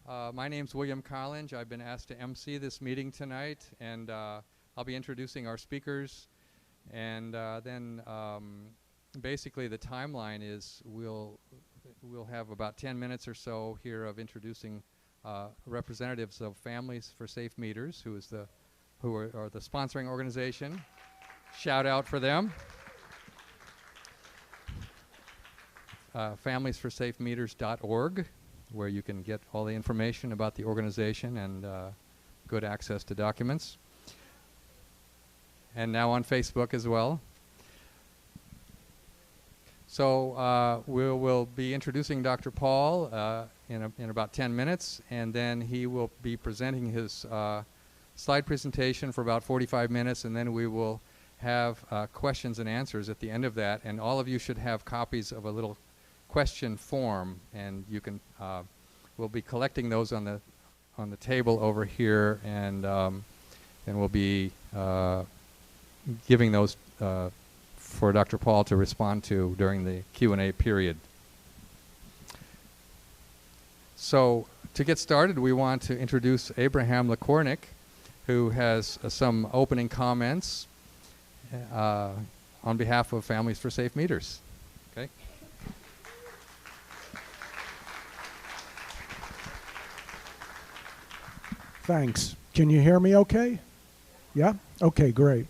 My name's William Collins. I've been asked to MC this meeting tonight, and I'll be introducing our speakers. And then basically the timeline is we'll have about 10 minutes or so here of introducing representatives of Families for Safe Meters, who are the sponsoring organization. Shout out for them. Familiesforsafemeters.org, where you can get all the information about the organization and good access to documents. And now on Facebook as well. So we'll be introducing Dr. Pall in about 10 minutes, and then he will be presenting his slide presentation for about 45 minutes, and then we will have questions and answers at the end of that. And all of you should have copies of a little question form, and you can we'll be collecting those on the table over here, and we'll be giving those for Dr. Pall to respond to during the Q&A period. So to get started, we want to introduce Abraham Lakornik, who has some opening comments on behalf of Families for Safe Meters. Okay. Thanks. Can you hear me okay? Yeah? Okay, great.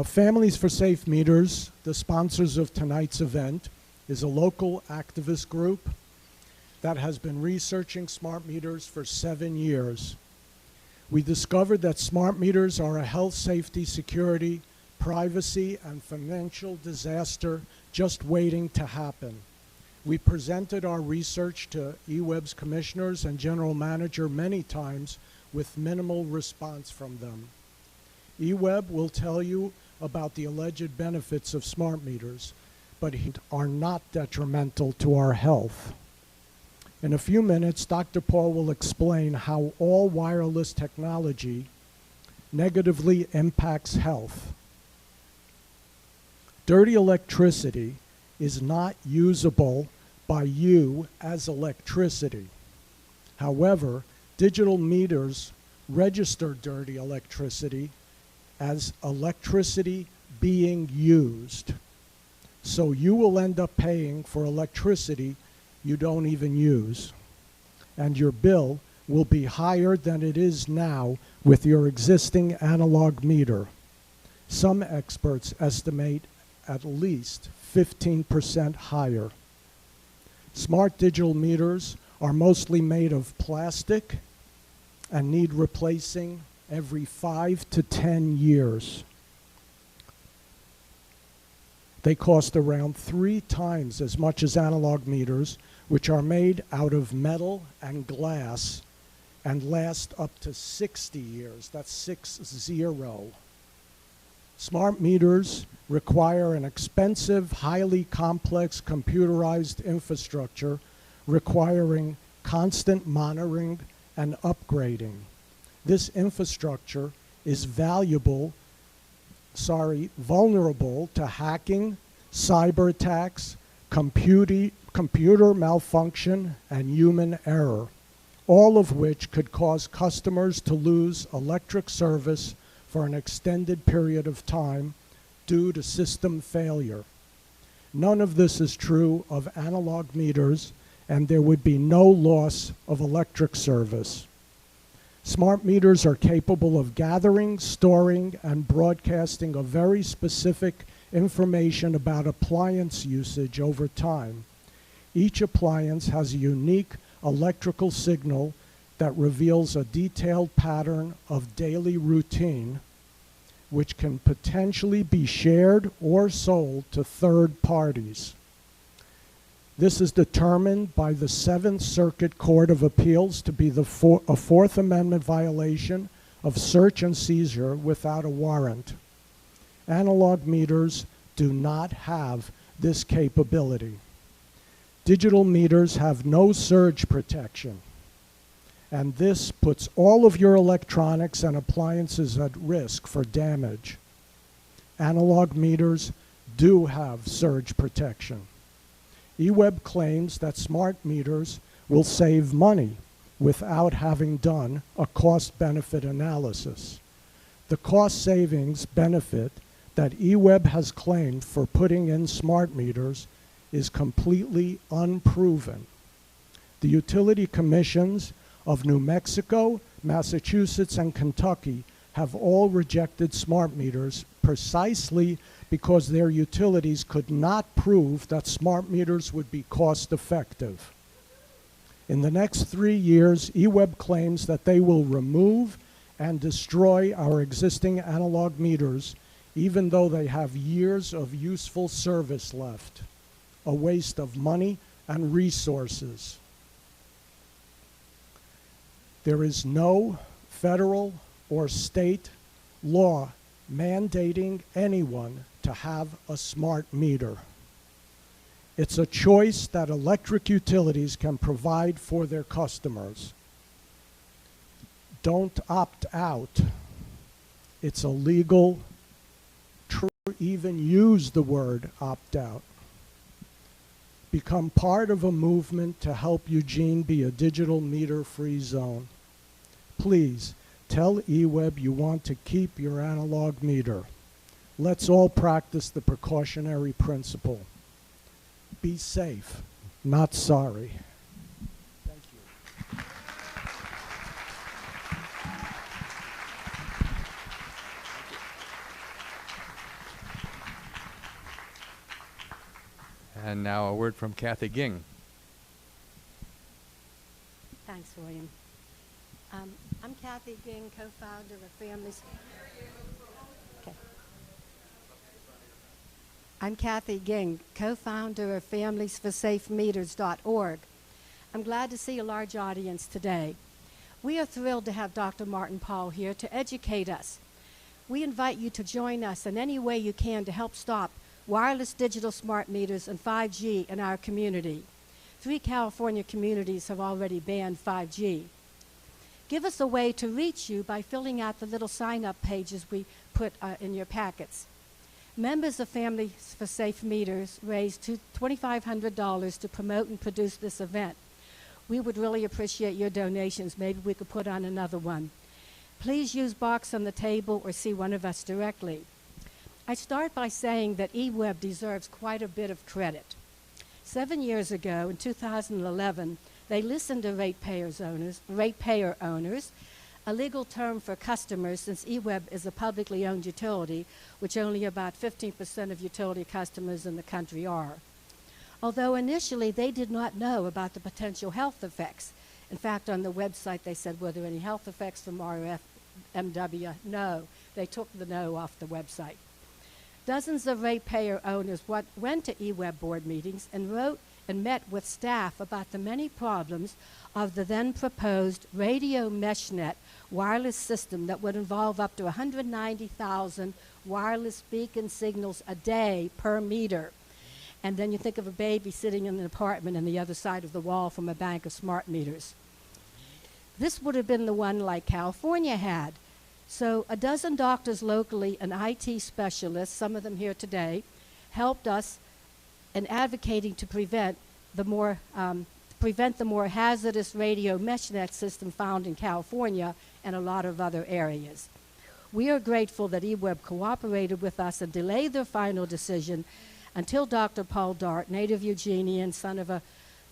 Families for Safe Meters, the sponsors of tonight's event, is a local activist group that has been researching smart meters for 7 years. We discovered that smart meters are a health, safety, security, privacy, and financial disaster just waiting to happen. We presented our research to eWeb's commissioners and general manager many times with minimal response from them. eWeb will tell you about the alleged benefits of smart meters, but are not detrimental to our health. In a few minutes, Dr. Pall will explain how all wireless technology negatively impacts health. Dirty electricity is not usable by you as electricity. However, digital meters register dirty electricity as electricity being used. So you will end up paying for electricity you don't even use. And your bill will be higher than it is now with your existing analog meter. Some experts estimate at least 15% higher. Smart digital meters are mostly made of plastic and need replacing every 5 to 10 years. They cost around 3 times as much as analog meters, which are made out of metal and glass and last up to 60 years. That's 60. Smart meters require an expensive, highly complex computerized infrastructure requiring constant monitoring and upgrading. This infrastructure is vulnerable to hacking, cyber attacks, computer malfunction, and human error, all of which could cause customers to lose electric service for an extended period of time due to system failure. None of this is true of analog meters, and there would be no loss of electric service. Smart meters are capable of gathering, storing, and broadcasting a very specific information about appliance usage over time. Each appliance has a unique electrical signal that reveals a detailed pattern of daily routine, which can potentially be shared or sold to third parties. This is determined by the Seventh Circuit Court of Appeals to be a Fourth Amendment violation of search and seizure without a warrant. Analog meters do not have this capability. Digital meters have no surge protection, and this puts all of your electronics and appliances at risk for damage. Analog meters do have surge protection. eWeb claims that smart meters will save money without having done a cost-benefit analysis. The cost savings benefit that eWeb has claimed for putting in smart meters is completely unproven. The utility commissions of New Mexico, Massachusetts, and Kentucky have all rejected smart meters precisely because their utilities could not prove that smart meters would be cost-effective. In the next 3 years, eWeb claims that they will remove and destroy our existing analog meters, even though they have years of useful service left, a waste of money and resources. There is no federal or state law mandating anyone to have a smart meter. It's a choice that electric utilities can provide for their customers. Don't opt out. It's illegal to even use the word opt out. Become part of a movement to help Eugene be a digital meter-free zone. Please, tell eWeb you want to keep your analog meter. Let's all practice the precautionary principle. Be safe, not sorry. Thank you. And now a word from Kathy Ging. Thanks, William. I'm Kathy Ging, co-founder of Families. Okay. I'm Kathy Ging, co-founder of FamiliesForSafeMeters.org. I'm glad to see a large audience today. We are thrilled to have Dr. Martin Pall here to educate us. We invite you to join us in any way you can to help stop wireless digital smart meters and 5G in our community. 3 California communities have already banned 5G. Give us a way to reach you by filling out the little sign-up pages we put in your packets. Members of Families for Safe Meters raised $2,500 to promote and produce this event. We would really appreciate your donations. Maybe we could put on another one. Please use box on the table or see one of us directly. I start by saying that eWeb deserves quite a bit of credit. 7 years ago, in 2011, they listened to ratepayer owners, a legal term for customers since eWeb is a publicly owned utility, which only about 15% of utility customers in the country are. Although initially they did not know about the potential health effects. In fact, on the website they said, were there any health effects from RFMW? No, they took the no off the website. Dozens of ratepayer owners went to eWeb board meetings and wrote and met with staff about the many problems of the then proposed radio meshnet wireless system that would involve up to 190,000 wireless beacon signals a day per meter. And then you think of a baby sitting in an apartment on the other side of the wall from a bank of smart meters. This would have been the one like California had. So a dozen doctors locally and IT specialists, some of them here today, helped us in advocating to prevent the more hazardous radio meshnet system found in California and a lot of other areas. We are grateful that eWeb cooperated with us and delayed their final decision until Dr. Paul Dart, native Eugenian, son of a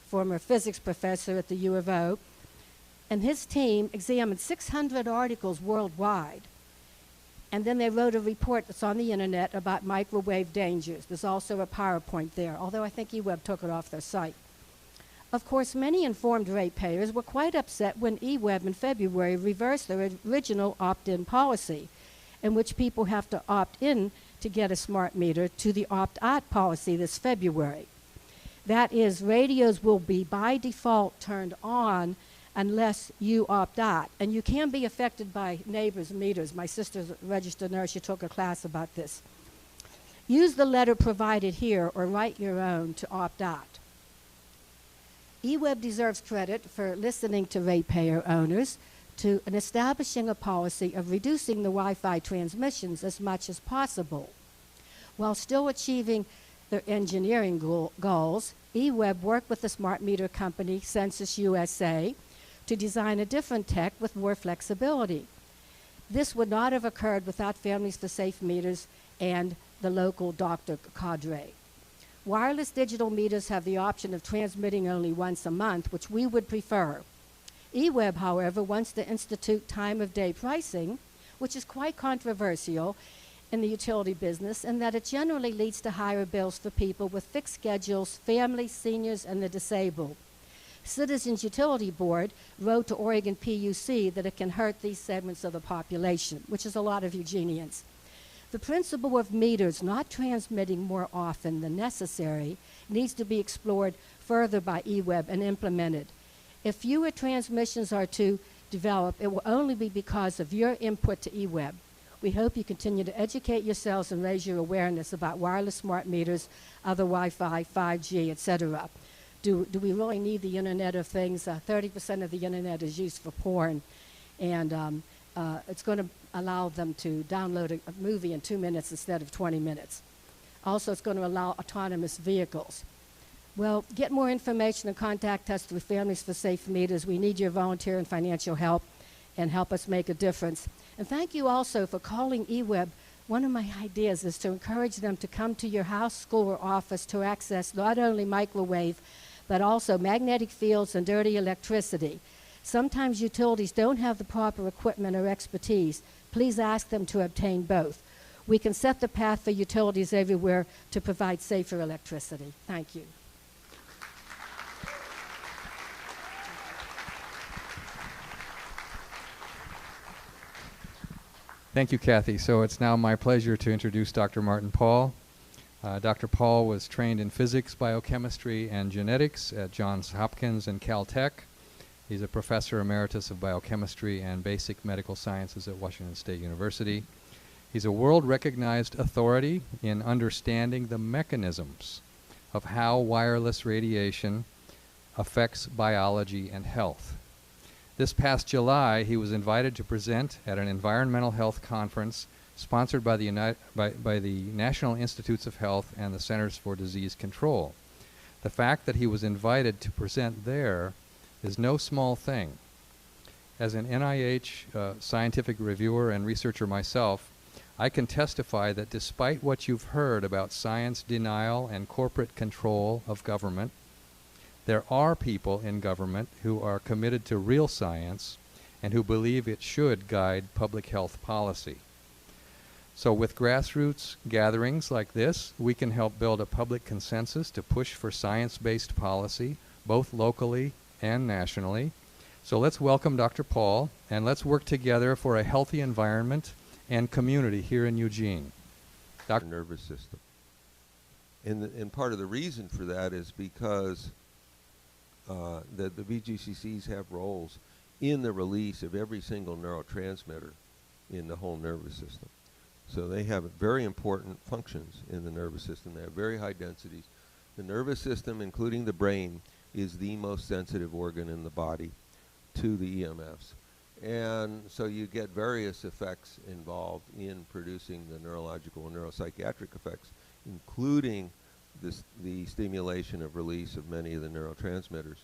former physics professor at the U of O, and his team examined 600 articles worldwide. And then they wrote a report that's on the internet about microwave dangers. There's also a PowerPoint there, although I think eWeb took it off their site. Of course, many informed ratepayers were quite upset when eWeb in February reversed their original opt-in policy, in which people have to opt in to get a smart meter, to the opt-out policy this February. That is, radios will be by default turned on unless you opt out. And you can be affected by neighbors' meters. My sister's a registered nurse. She took a class about this. Use the letter provided here or write your own to opt out. eWeb deserves credit for listening to ratepayer owners in establishing a policy of reducing the Wi-Fi transmissions as much as possible. While still achieving their engineering goals, eWeb worked with the smart meter company Census USA to design a different tech with more flexibility. This would not have occurred without Families for Safe Meters and the local doctor cadre. Wireless digital meters have the option of transmitting only once a month, which we would prefer. eWeb, however, wants to institute time-of-day pricing, which is quite controversial in the utility business, in that it generally leads to higher bills for people with fixed schedules, families, seniors, and the disabled. Citizens Utility Board wrote to Oregon PUC that it can hurt these segments of the population, which is a lot of Eugenians. The principle of meters not transmitting more often than necessary needs to be explored further by eWeb and implemented. If fewer transmissions are to develop, it will only be because of your input to eWeb. We hope you continue to educate yourselves and raise your awareness about wireless smart meters, other Wi-Fi, 5G, etc. Do we really need the Internet of Things? 30% of the Internet is used for porn, and it's going to allow them to download a movie in 2 minutes instead of 20 minutes. Also, it's going to allow autonomous vehicles. Well, get more information and contact us through Families for Safe Meters. We need your volunteer and financial help, and help us make a difference. And thank you also for calling eWeb. One of my ideas is to encourage them to come to your house, school, or office to access not only microwave, but also magnetic fields and dirty electricity. Sometimes utilities don't have the proper equipment or expertise. Please ask them to obtain both. We can set the path for utilities everywhere to provide safer electricity. Thank you. Thank you, Kathy. So it's now my pleasure to introduce Dr. Martin Pall. Dr. Pall was trained in physics, biochemistry, and genetics at Johns Hopkins and Caltech. He's a professor emeritus of biochemistry and basic medical sciences at Washington State University. He's a world-recognized authority in understanding the mechanisms of how wireless radiation affects biology and health. This past July, he was invited to present at an environmental health conference sponsored by the National Institutes of Health and the Centers for Disease Control. The fact that he was invited to present there is no small thing. As an NIH scientific reviewer and researcher myself, I can testify that despite what you've heard about science denial and corporate control of government, there are people in government who are committed to real science and who believe it should guide public health policy. So with grassroots gatherings like this, we can help build a public consensus to push for science-based policy, both locally and nationally. So let's welcome Dr. Pall, and let's work together for a healthy environment and community here in Eugene. Dr. Nervous system. And part of the reason for that is because the VGCCs have roles in the release of every single neurotransmitter in the whole nervous system. So they have very important functions in the nervous system. They have very high densities. The nervous system, including the brain, is the most sensitive organ in the body to the EMFs. And so you get various effects involved in producing the neurological and neuropsychiatric effects, including the stimulation of release of many of the neurotransmitters.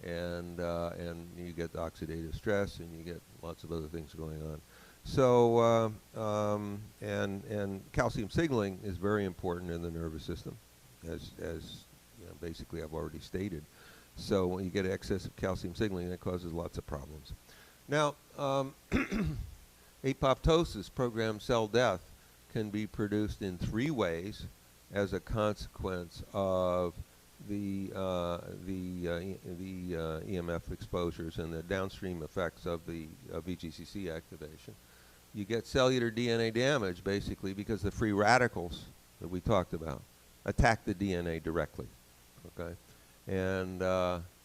And you get oxidative stress, and you get lots of other things going on. So, and calcium signaling is very important in the nervous system, as you know, basically I've already stated. So when you get excess of calcium signaling, that causes lots of problems. Now, apoptosis, programmed cell death, can be produced in 3 ways as a consequence of the EMF exposures and the downstream effects of the VGCC activation. You get cellular DNA damage, basically, because the free radicals that we talked about attack the DNA directly, okay? And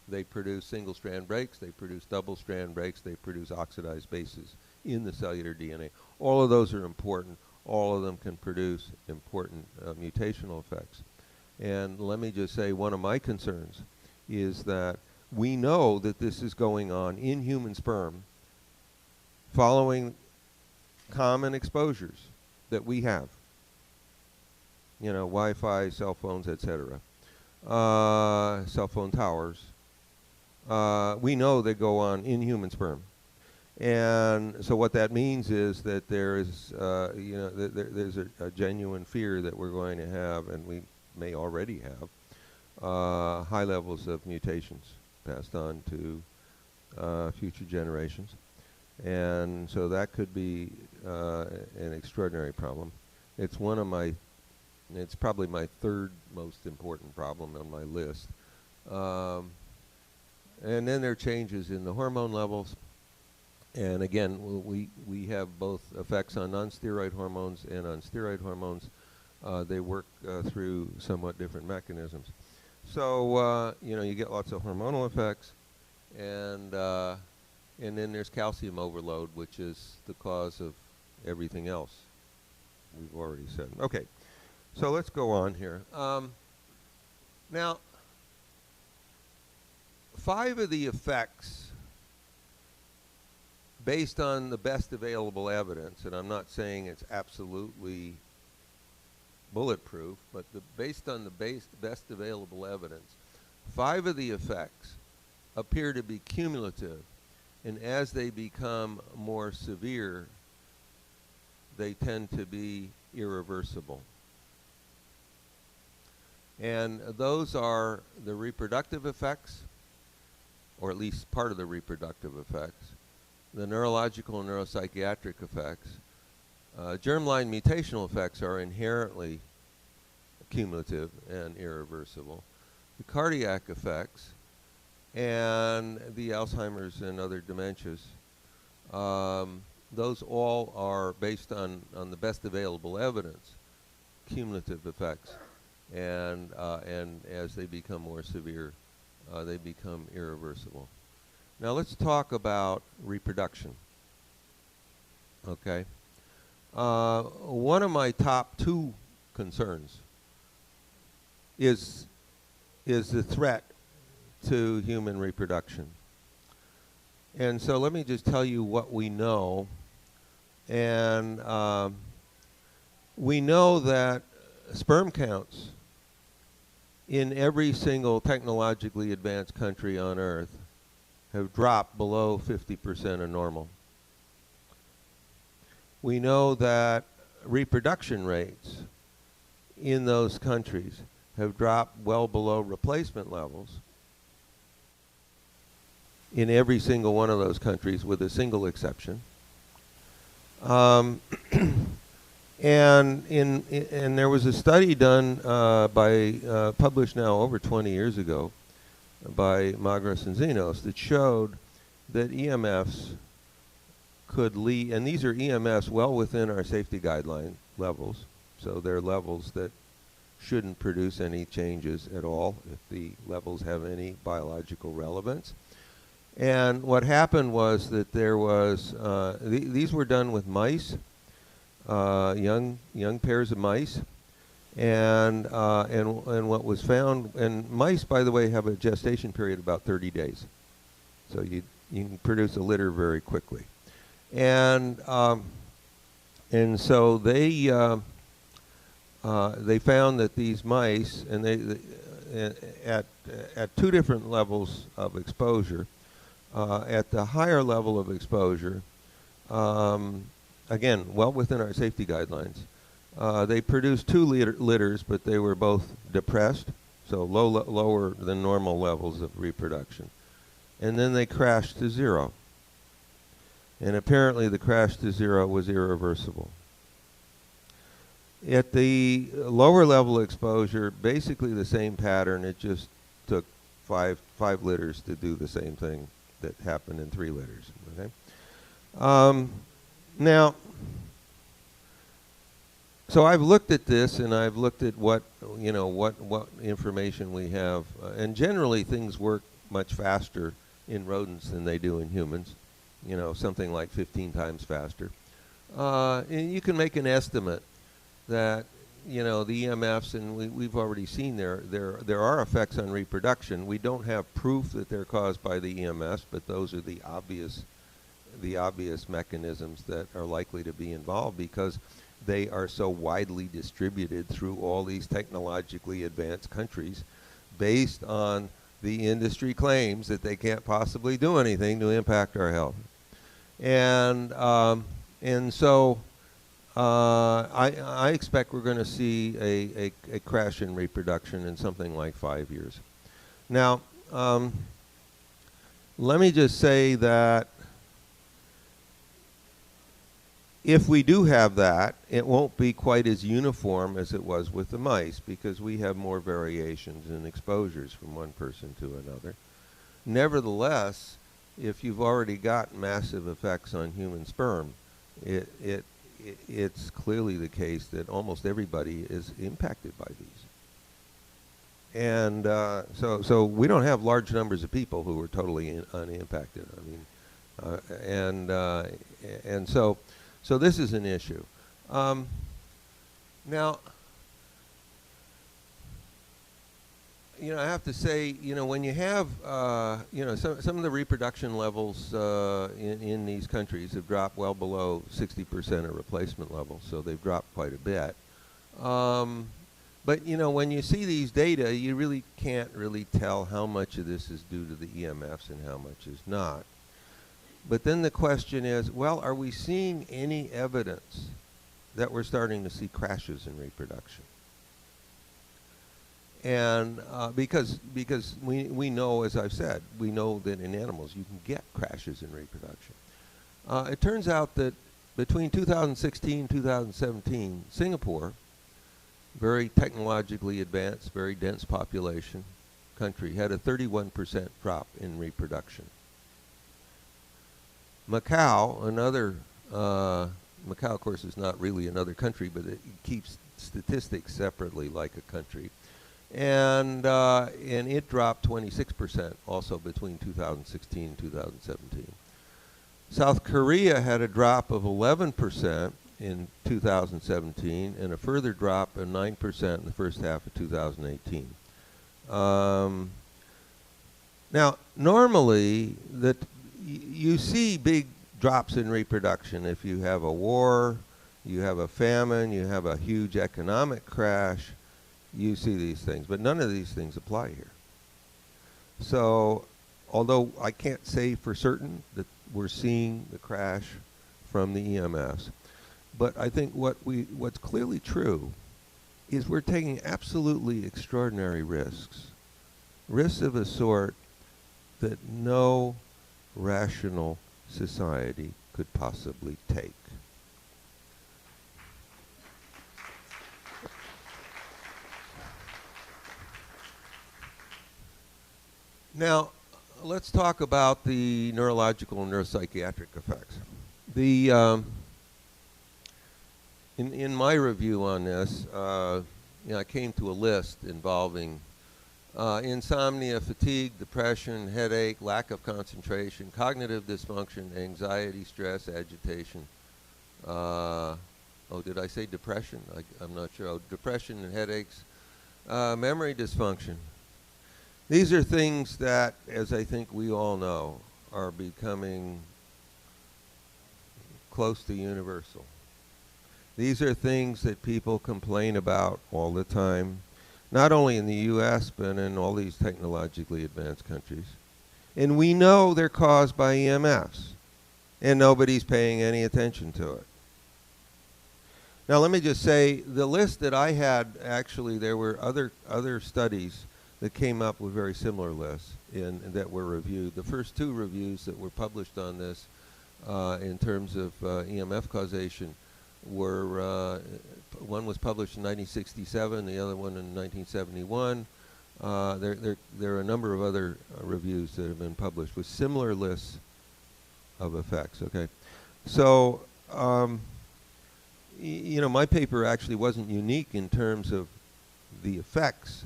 they produce single-strand breaks, they produce double-strand breaks, they produce oxidized bases in the cellular DNA. All of those are important. All of them can produce important mutational effects. And let me just say, one of my concerns is that we know that this is going on in human sperm following common exposures that we have. You know, Wi-Fi, cell phones, etc. Cell phone towers. we know they go on in human sperm. And so what that means is that there is, there's a genuine fear that we're going to have, and we may already have, high levels of mutations passed on to future generations. And so that could be an extraordinary problem. It's it's probably my third most important problem on my list. And then there are changes in the hormone levels. And again, we have both effects on non-steroid hormones and on steroid hormones. They work through somewhat different mechanisms. So, you get lots of hormonal effects. And then there's calcium overload, which is the cause of everything else we've already said. Okay, so let's go on here. Now, 5 of the effects based on the best available evidence, and I'm not saying it's absolutely bulletproof, but based on the best available evidence, 5 of the effects appear to be cumulative, and as they become more severe, they tend to be irreversible. And those are the reproductive effects, or at least part of the reproductive effects, the neurological and neuropsychiatric effects. Germline mutational effects are inherently cumulative and irreversible. The cardiac effects and the Alzheimer's and other dementias, those all are based on the best available evidence, cumulative effects. And as they become more severe, they become irreversible. Now let's talk about reproduction. Okay. One of my top 2 concerns is the threat to human reproduction. And so let me just tell you what we know. And we know that sperm counts in every single technologically advanced country on Earth have dropped below 50% of normal. We know that reproduction rates in those countries have dropped well below replacement levels in every single one of those countries, with a single exception. And there was a study done published now over 20 years ago by Magros and Xenos that showed that EMFs could lead, and these are EMFs well within our safety guideline levels, so they're levels that shouldn't produce any changes at all if the levels have any biological relevance. And what happened was that there was, these were done with mice, young pairs of mice, and what was found, and mice, by the way, have a gestation period of about 30 days, so you can produce a litter very quickly, and so they found that these mice, and they at 2 different levels of exposure, at the higher level of exposure, again, well within our safety guidelines, they produced 2 litters, but they were both depressed, so lower than normal levels of reproduction. And then they crashed to 0. And apparently the crash to 0 was irreversible. At the lower level exposure, basically the same pattern. It just took five litters to do the same thing that happened in 3 litters. Okay. Now, so I've looked at this, and I've looked at what information we have, and generally things work much faster in rodents than they do in humans. Something like 15 times faster. And you can make an estimate that the EMFs, and we've already seen there are effects on reproduction. We don't have proof that they're caused by the EMFs, but those are the obvious mechanisms that are likely to be involved because they are so widely distributed through all these technologically advanced countries based on the industry claims that they can't possibly do anything to impact our health. And so I expect we're going to see a crash in reproduction in something like 5 years. Now, let me just say that if we do have that, it won't be quite as uniform as it was with the mice, because we have more variations in exposures from one person to another. Nevertheless, if you've already got massive effects on human sperm, it's clearly the case that almost everybody is impacted by these. And so we don't have large numbers of people who are totally unimpacted. I mean, and so this is an issue. Now, you know, I have to say, you know, when you have, you know, some of the reproduction levels in these countries have dropped well below 60% of replacement levels, so they've dropped quite a bit. But, you know, when you see these data, you really can't really tell how much of this is due to the EMFs and how much is not. But then the question is, well, are we seeing any evidence that we're starting to see crashes in reproduction? And because we know, as I've said, we know that in animals you can get crashes in reproduction. It turns out that between 2016 and 2017, Singapore, very technologically advanced, very dense population country, had a 31% drop in reproduction. Macau, another, Macau of course is not really another country, but it keeps statistics separately like a country. And it dropped 26% also between 2016 and 2017. South Korea had a drop of 11% in 2017 and a further drop of 9% in the first half of 2018. Now, normally you see big drops in reproduction if you have a war, you have a famine, you have a huge economic crash. You see these things, but none of these things apply here. So, although I can't say for certain that we're seeing the crash from the EMFs, but I think what's clearly true is we're taking absolutely extraordinary risks, risks of a sort that no rational society could possibly take. Now, let's talk about the neurological and neuropsychiatric effects. In my review on this, you know, I came to a list involving insomnia, fatigue, depression, headache, lack of concentration, cognitive dysfunction, anxiety, stress, agitation. Oh, did I say depression? I'm not sure. Oh, depression and headaches, memory dysfunction. These are things that, as I think we all know, are becoming close to universal. These are things that people complain about all the time, not only in the US, but in all these technologically advanced countries. And we know they're caused by EMFs, and nobody's paying any attention to it. Now, let me just say, the list that I had, actually, there were other studies that came up with very similar lists that were reviewed. The first two reviews that were published on this in terms of EMF causation were, one was published in 1967, the other one in 1971. There are a number of other reviews that have been published with similar lists of effects, okay? So, you know, my paper actually wasn't unique in terms of the effects.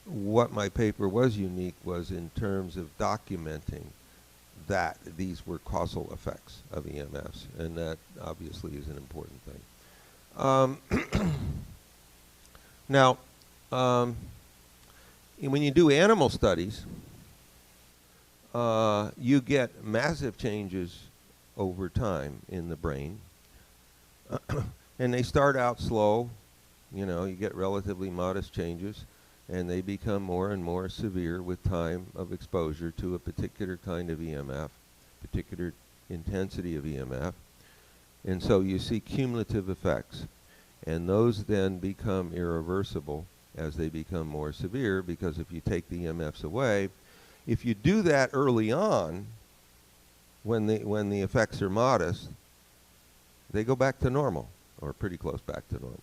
What my paper was unique was in terms of documenting that these were causal effects of EMFs, and that obviously is an important thing. Now, when you do animal studies, you get massive changes over time in the brain, and they start out slow. You know, you get relatively modest changes. and they become more and more severe with time of exposure to a particular kind of EMF, particular intensity of EMF. And so you see cumulative effects. And those then become irreversible as they become more severe, because if you take the EMFs away, if you do that early on, when the effects are modest, they go back to normal, or pretty close back to normal.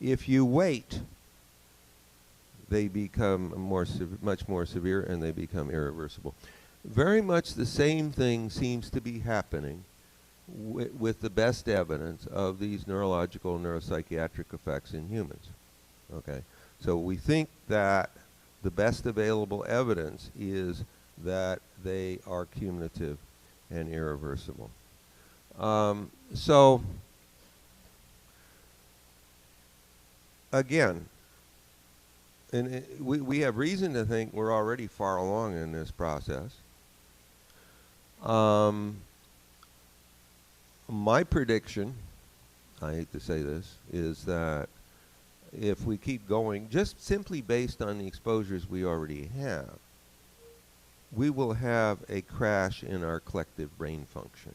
If you wait, they become much more severe, and they become irreversible. Very much the same thing seems to be happening with the best evidence of these neurological and neuropsychiatric effects in humans. Okay, so we think that the best available evidence is that they are cumulative and irreversible. So again, and we have reason to think we're already far along in this process. My prediction, I hate to say this, is that if we keep going, just simply based on the exposures we already have, we will have a crash in our collective brain function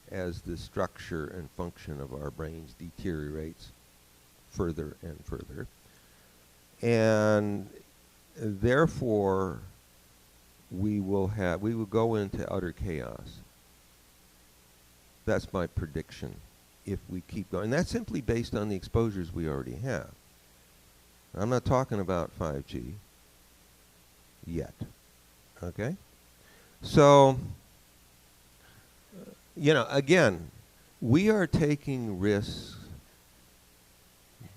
as the structure and function of our brains deteriorates further and further. And therefore, we will go into utter chaos. That's my prediction if we keep going. And that's simply based on the exposures we already have. I'm not talking about 5G yet. Okay? So, again, we are taking risks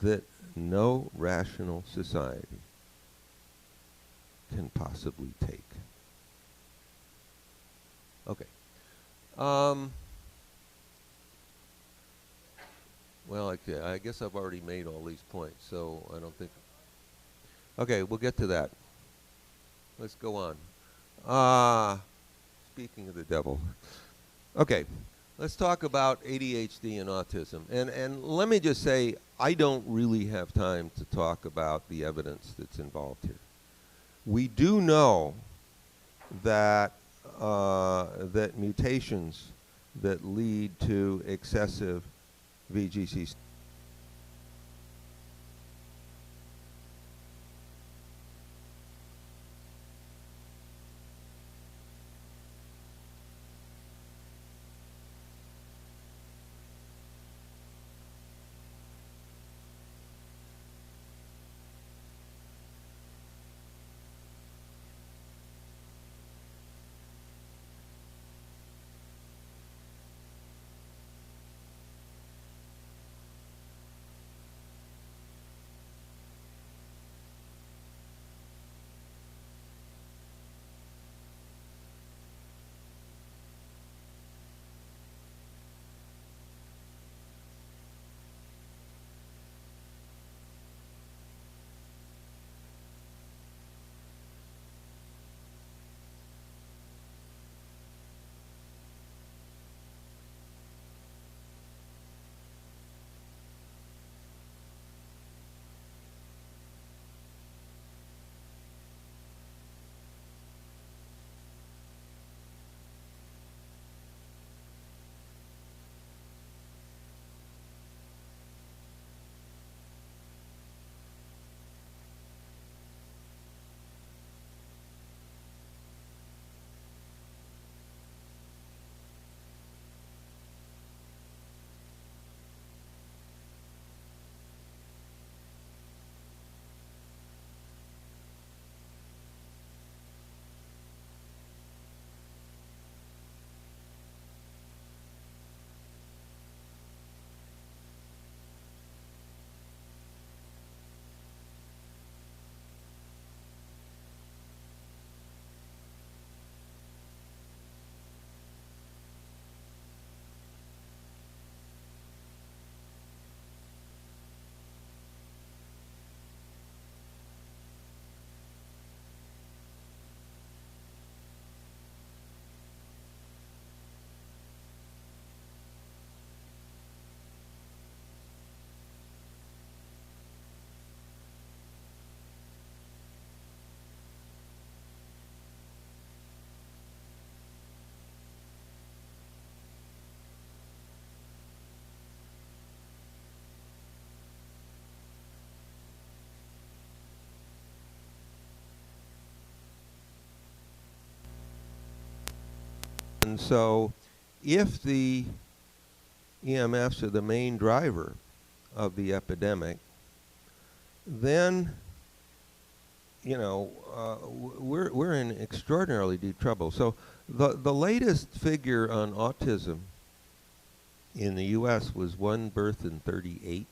that no rational society can possibly take. Okay. Well, okay, I guess I've already made all these points, so I don't think... Okay, we'll get to that. Let's go on. Speaking of the devil. Okay, let's talk about ADHD and autism. And let me just say, I don't really have time to talk about the evidence that's involved here. We do know that that mutations that lead to excessive VGC And so if the EMFs are the main driver of the epidemic, then we're in extraordinarily deep trouble. So the latest figure on autism in the U.S. was 1 birth in 38.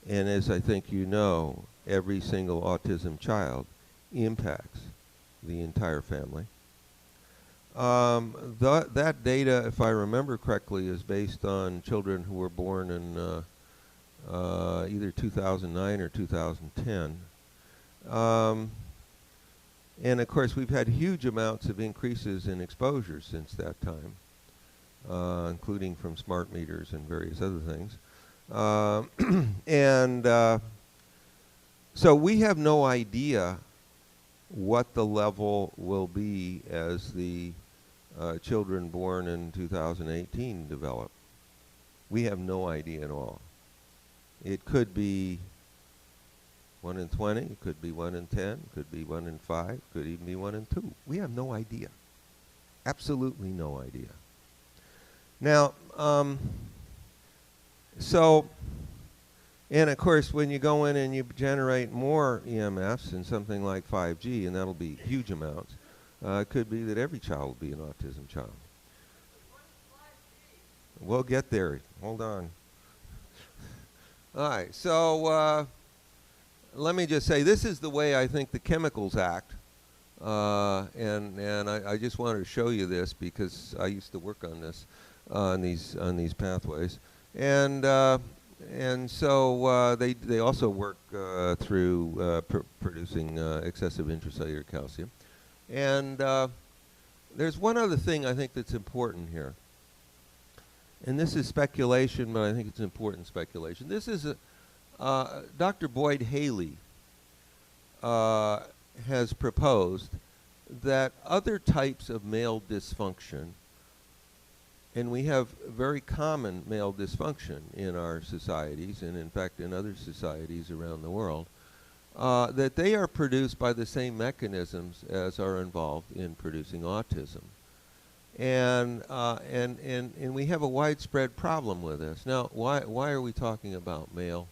And as I think you know, every single autism child impacts the entire family. That data, if I remember correctly, is based on children who were born in either 2009 or 2010. And of course, we've had huge amounts of increases in exposure since that time, including from smart meters and various other things. So we have no idea what the level will be as the children born in 2018 develop. We have no idea at all. It could be 1 in 20, it could be 1 in 10, it could be 1 in 5, could even be 1 in 2. We have no idea. Absolutely no idea. Now, and of course, when you go in and you generate more EMFs in something like 5G, and that'll be huge amounts, it could be that every child will be an autism child. We'll get there. Hold on. All right, so let me just say, this is the way I think the chemicals act. And I just wanted to show you this because I used to work on this, on these pathways. And so they also work through producing excessive intracellular calcium. And there's one other thing I think that's important here. And this is speculation, but I think it's important speculation. This is Dr. Boyd Haley has proposed that other types of male dysfunction, and we have very common male dysfunction in our societies, and in fact in other societies around the world, that they are produced by the same mechanisms as are involved in producing autism. And we have a widespread problem with this. Now, why are we talking about male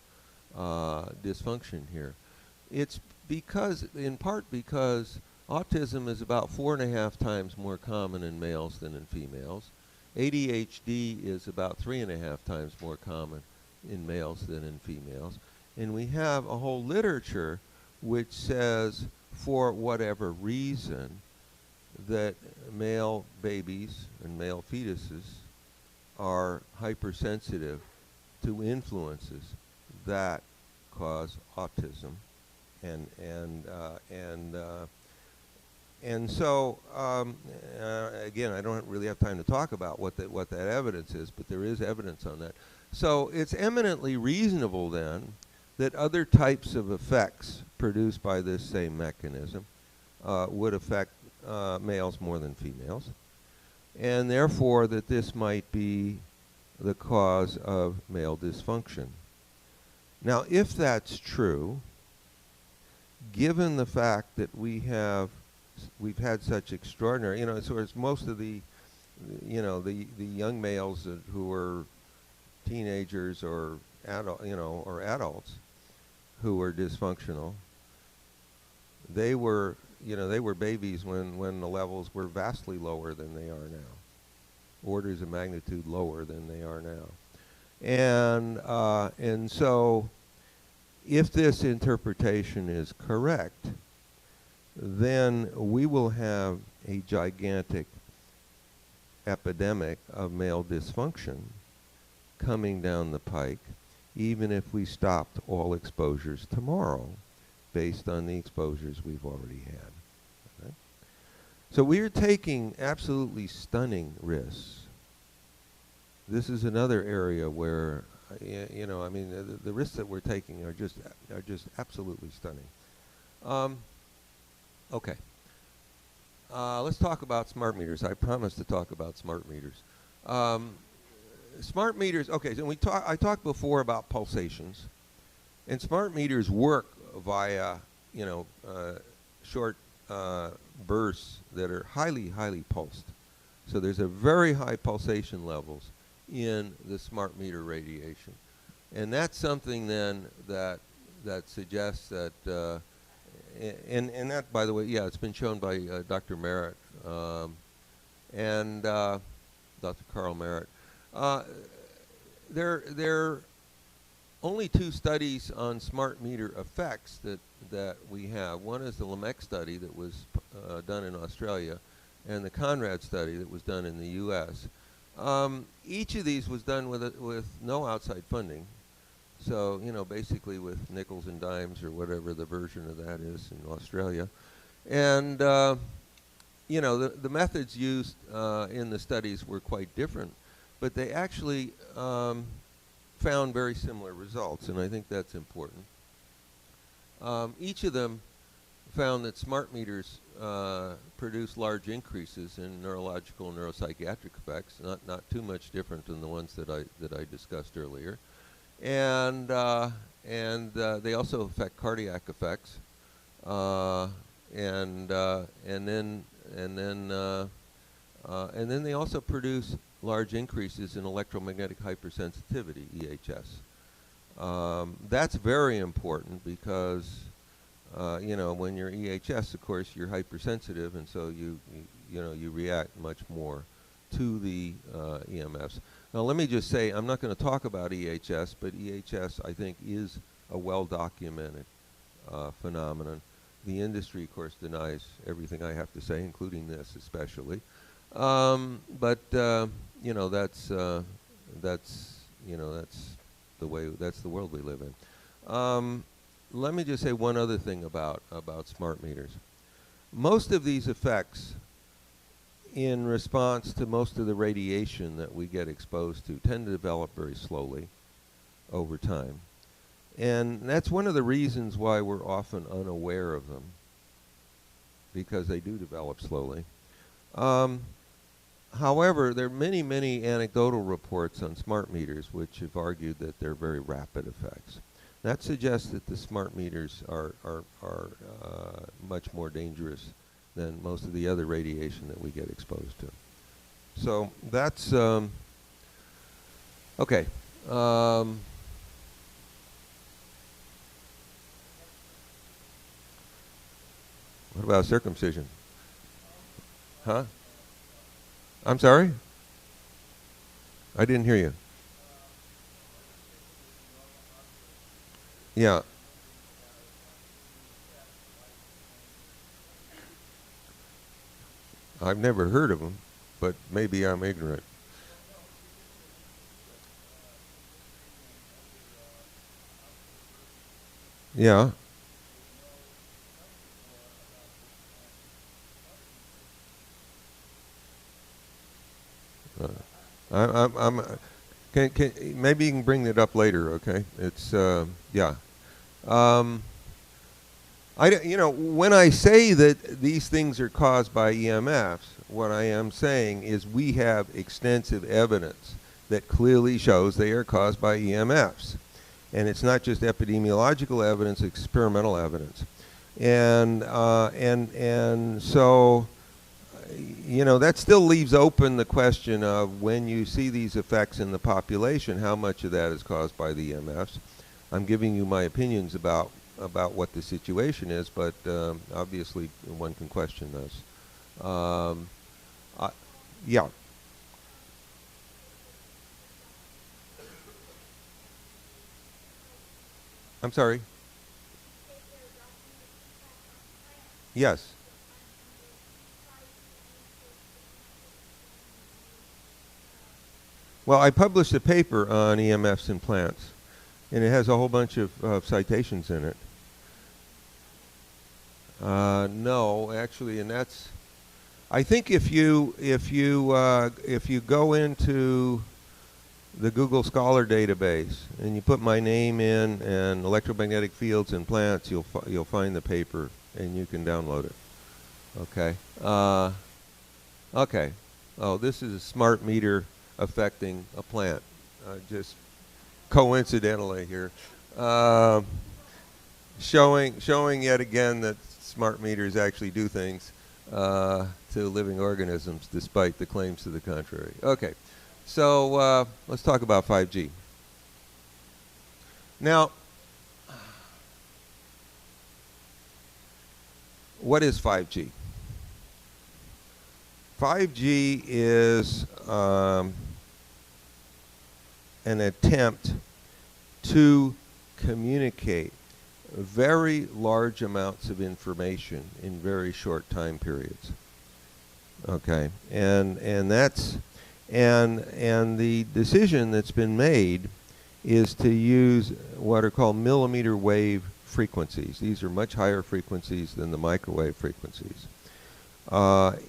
dysfunction here? It's because, in part because autism is about 4.5 times more common in males than in females. ADHD is about 3.5 times more common in males than in females. And we have a whole literature which says, for whatever reason, that male babies and male fetuses are hypersensitive to influences that cause autism, and so again, I don't really have time to talk about what that evidence is, but there is evidence on that. So it's eminently reasonable then that other types of effects produced by this same mechanism would affect males more than females, and therefore that this might be the cause of male dysfunction. Now, if that's true, given the fact that we've had such extraordinary, so it's most of the young males who are teenagers or adults who were dysfunctional, they were babies when the levels were vastly lower than they are now, orders of magnitude lower than they are now. And so if this interpretation is correct, then we will have a gigantic epidemic of male dysfunction coming down the pike, even if we stopped all exposures tomorrow based on the exposures we've already had. Okay? So we are taking absolutely stunning risks. This is another area where, the risks that we're taking are just absolutely stunning. Okay. Let's talk about smart meters. I promised to talk about smart meters. Smart meters. Okay. So I talked before about pulsations, and smart meters work via short bursts that are highly pulsed. So there's a very high pulsation levels in the smart meter radiation. And that's something then that suggests that, and that, by the way, yeah, it's been shown by Dr. Merritt and Dr. Carl Merritt. There are only 2 studies on smart meter effects that we have. One is the Lamech study that was done in Australia, and the Conrad study that was done in the U.S. Each of these was done with no outside funding. So, you know, basically with nickels and dimes or whatever the version of that is in Australia. And, you know, the methods used in the studies were quite different, but they actually found very similar results, and I think that's important. Each of them found that smart meters produce large increases in neurological and neuropsychiatric effects, not too much different than the ones that I discussed earlier. And they also affect cardiac effects, and then they also produce large increases in electromagnetic hypersensitivity, EHS. That's very important because you know, when you're EHS, of course, you're hypersensitive, and so you react much more to the EMFs. Now, let me just say, I'm not going to talk about EHS, but EHS, I think, is a well-documented phenomenon. The industry, of course, denies everything I have to say, including this especially. But you know, that's the world we live in. Let me just say one other thing about smart meters. Most of these effects, in response to most of the radiation that we get exposed to, tend to develop very slowly over time. And that's one of the reasons why we're often unaware of them, because they do develop slowly. However, there are many, many anecdotal reports on smart meters which have argued that they're very rapid effects. That suggests that the smart meters are much more dangerous than most of the other radiation that we get exposed to. So that's okay. What about circumcision? Huh? I'm sorry? I didn't hear you. Yeah. I've never heard of them, but maybe I'm ignorant. Yeah. Maybe you can bring that up later, okay? It's, yeah. You know, when I say that these things are caused by EMFs, what I am saying is we have extensive evidence that clearly shows they are caused by EMFs. And it's not just epidemiological evidence, experimental evidence. And so, you know, that still leaves open the question of when you see these effects in the population, how much of that is caused by the EMFs. I'm giving you my opinions about what the situation is, but obviously one can question this. Yeah. I'm sorry. Yes. Well, I published a paper on EMFs in plants, and it has a whole bunch of citations in it. No, actually, and that's. I think if you go into the Google Scholar database and you put my name in and electromagnetic fields in plants, you'll find the paper and you can download it. Okay. Okay. Oh, this is a smart meter affecting a plant. Just coincidentally here, showing yet again that smart meters actually do things. to living organisms despite the claims to the contrary. Okay, so let's talk about 5G. Now, what is 5G? 5G is an attempt to communicate very large amounts of information in very short time periods. Okay, and the decision that's been made is to use what are called millimeter wave frequencies. These are much higher frequencies than the microwave frequencies. And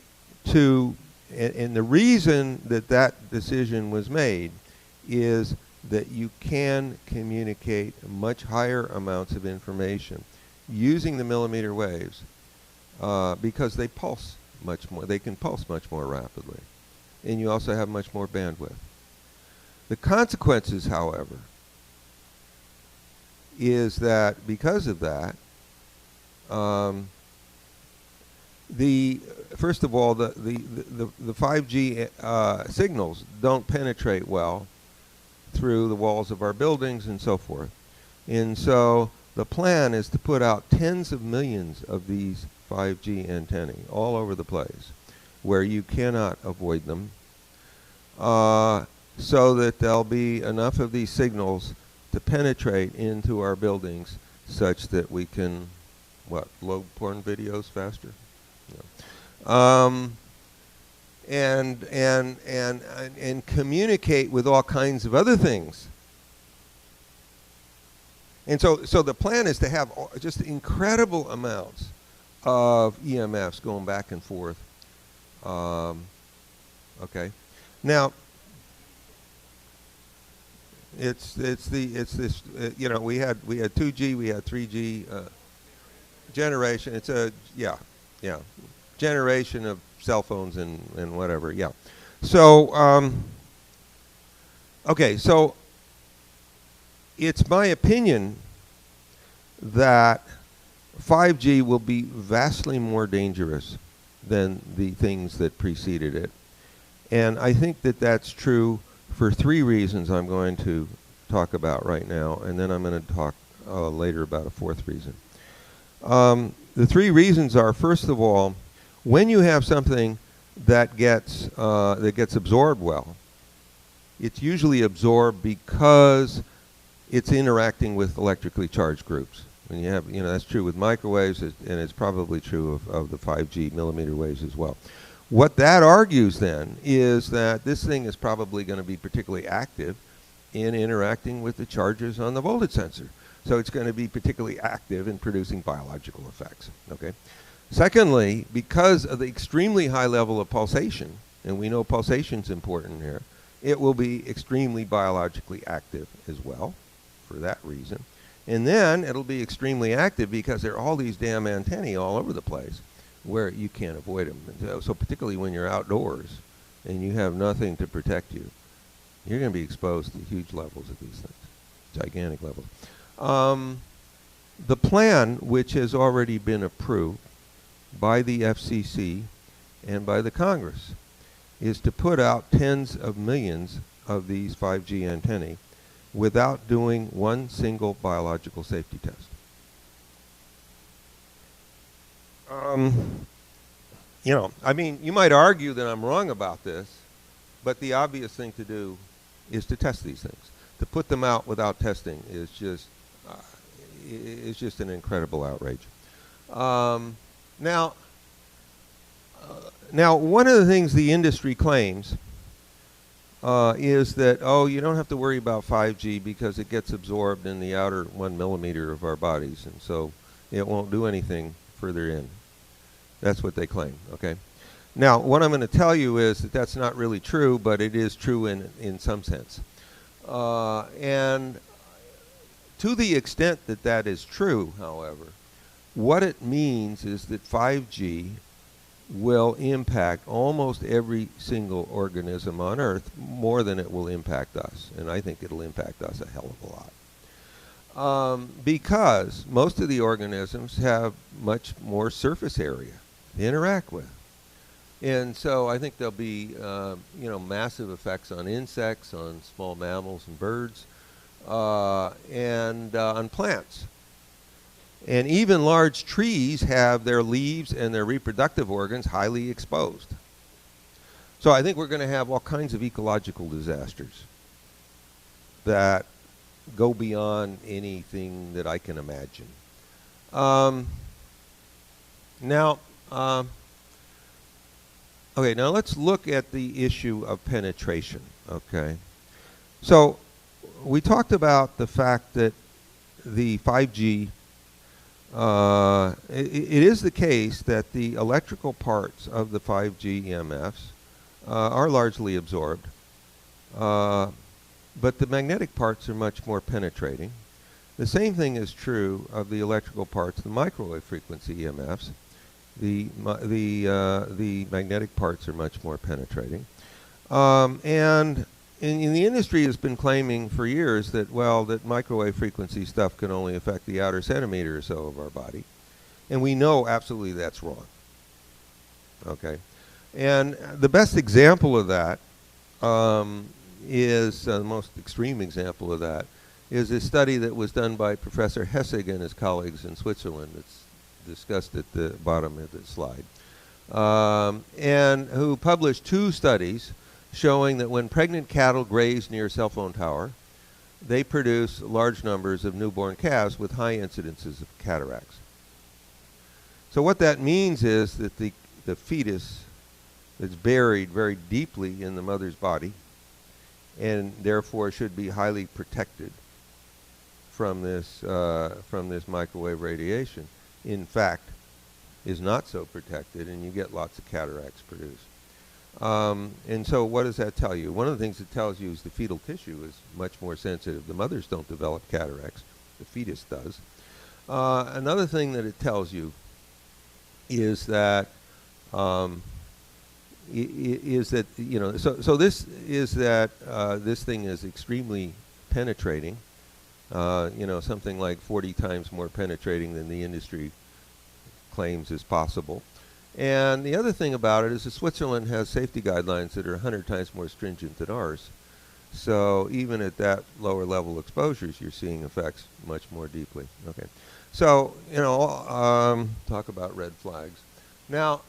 the reason that that decision was made is that you can communicate much higher amounts of information using the millimeter waves because they pulse much more. They can pulse much more rapidly. And you also have much more bandwidth. The consequences, however, is that because of that, first of all, the 5G signals don't penetrate well through the walls of our buildings and so forth. And so the plan is to put out tens of millions of these 5G antennae all over the place where you cannot avoid them, so that there'll be enough of these signals to penetrate into our buildings such that we can, load porn videos faster? And communicate with all kinds of other things. And so the plan is to have just incredible amounts of EMFs going back and forth. Okay, now it's this we had 2G, we had 3G generation. It's a generation of cell phones and whatever. Yeah. So okay, so it's my opinion that 5G will be vastly more dangerous than the things that preceded it. And I think that that's true for three reasons I'm going to talk about right now, and then I'm going to talk later about a fourth reason. The three reasons are, first of all, when you have something that gets absorbed well, it's usually absorbed because it's interacting with electrically charged groups. When you have, that's true with microwaves, and it's probably true of the 5G millimeter waves as well. What that argues then is that this thing is probably going to be particularly active in interacting with the charges on the voltage sensor. So it's going to be particularly active in producing biological effects. Okay. Secondly, because of the extremely high level of pulsation, and we know pulsation's important here, it will be extremely biologically active as well for that reason. And then it'll be extremely active because there are all these damn antennae all over the place where you can't avoid them. So particularly when you're outdoors and you have nothing to protect you, you're going to be exposed to huge levels of these things, gigantic levels. The plan, which has already been approved by the FCC and by the Congress, is to put out tens of millions of these 5G antennae without doing one single biological safety test. You might argue that I'm wrong about this, but the obvious thing to do is to test these things. To put them out without testing is just an incredible outrage. Now, one of the things the industry claims is that, you don't have to worry about 5G because it gets absorbed in the outer 1 millimeter of our bodies, and so it won't do anything further in. That's what they claim, okay? Now, what I'm going to tell you is that that's not really true, but it is true in some sense. And to the extent that that is true, however, what it means is that 5G will impact almost every single organism on Earth more than it will impact us. And I think it'll impact us a hell of a lot. Because most of the organisms have much more surface area to interact with. And so I think there'll be, massive effects on insects, on small mammals and birds, and on plants. And even large trees have their leaves and their reproductive organs highly exposed. So I think we're going to have all kinds of ecological disasters that go beyond anything that I can imagine. Okay, now let's look at the issue of penetration, okay? So we talked about the fact that the 5G, it is the case that the electrical parts of the 5G EMFs are largely absorbed, but the magnetic parts are much more penetrating. The same thing is true of the electrical parts, the microwave frequency EMFs. The magnetic parts are much more penetrating. And in the industry has been claiming for years that, well, that microwave frequency stuff can only affect the outer centimeter or so of our body. And we know absolutely that's wrong. Okay? And the best example of that is, the most extreme example of that, is a study that was done by Professor Hessig and his colleagues in Switzerland. It's discussed at the bottom of the slide, and who published 2 studies showing that when pregnant cattle graze near a cell phone tower, they produce large numbers of newborn calves with high incidences of cataracts. So what that means is that the fetus is buried very deeply in the mother's body and therefore should be highly protected from this microwave radiation, in fact, is not so protected, and you get lots of cataracts produced. And so what does that tell you? One of the things it tells you is the fetal tissue is much more sensitive. The mothers don't develop cataracts. The fetus does. Another thing that it tells you is that this thing is extremely penetrating. Something like 40 times more penetrating than the industry claims is possible. And the other thing about it is that Switzerland has safety guidelines that are 100 times more stringent than ours. So even at that lower level exposures, you're seeing effects much more deeply. Okay. So, talk about red flags. Now,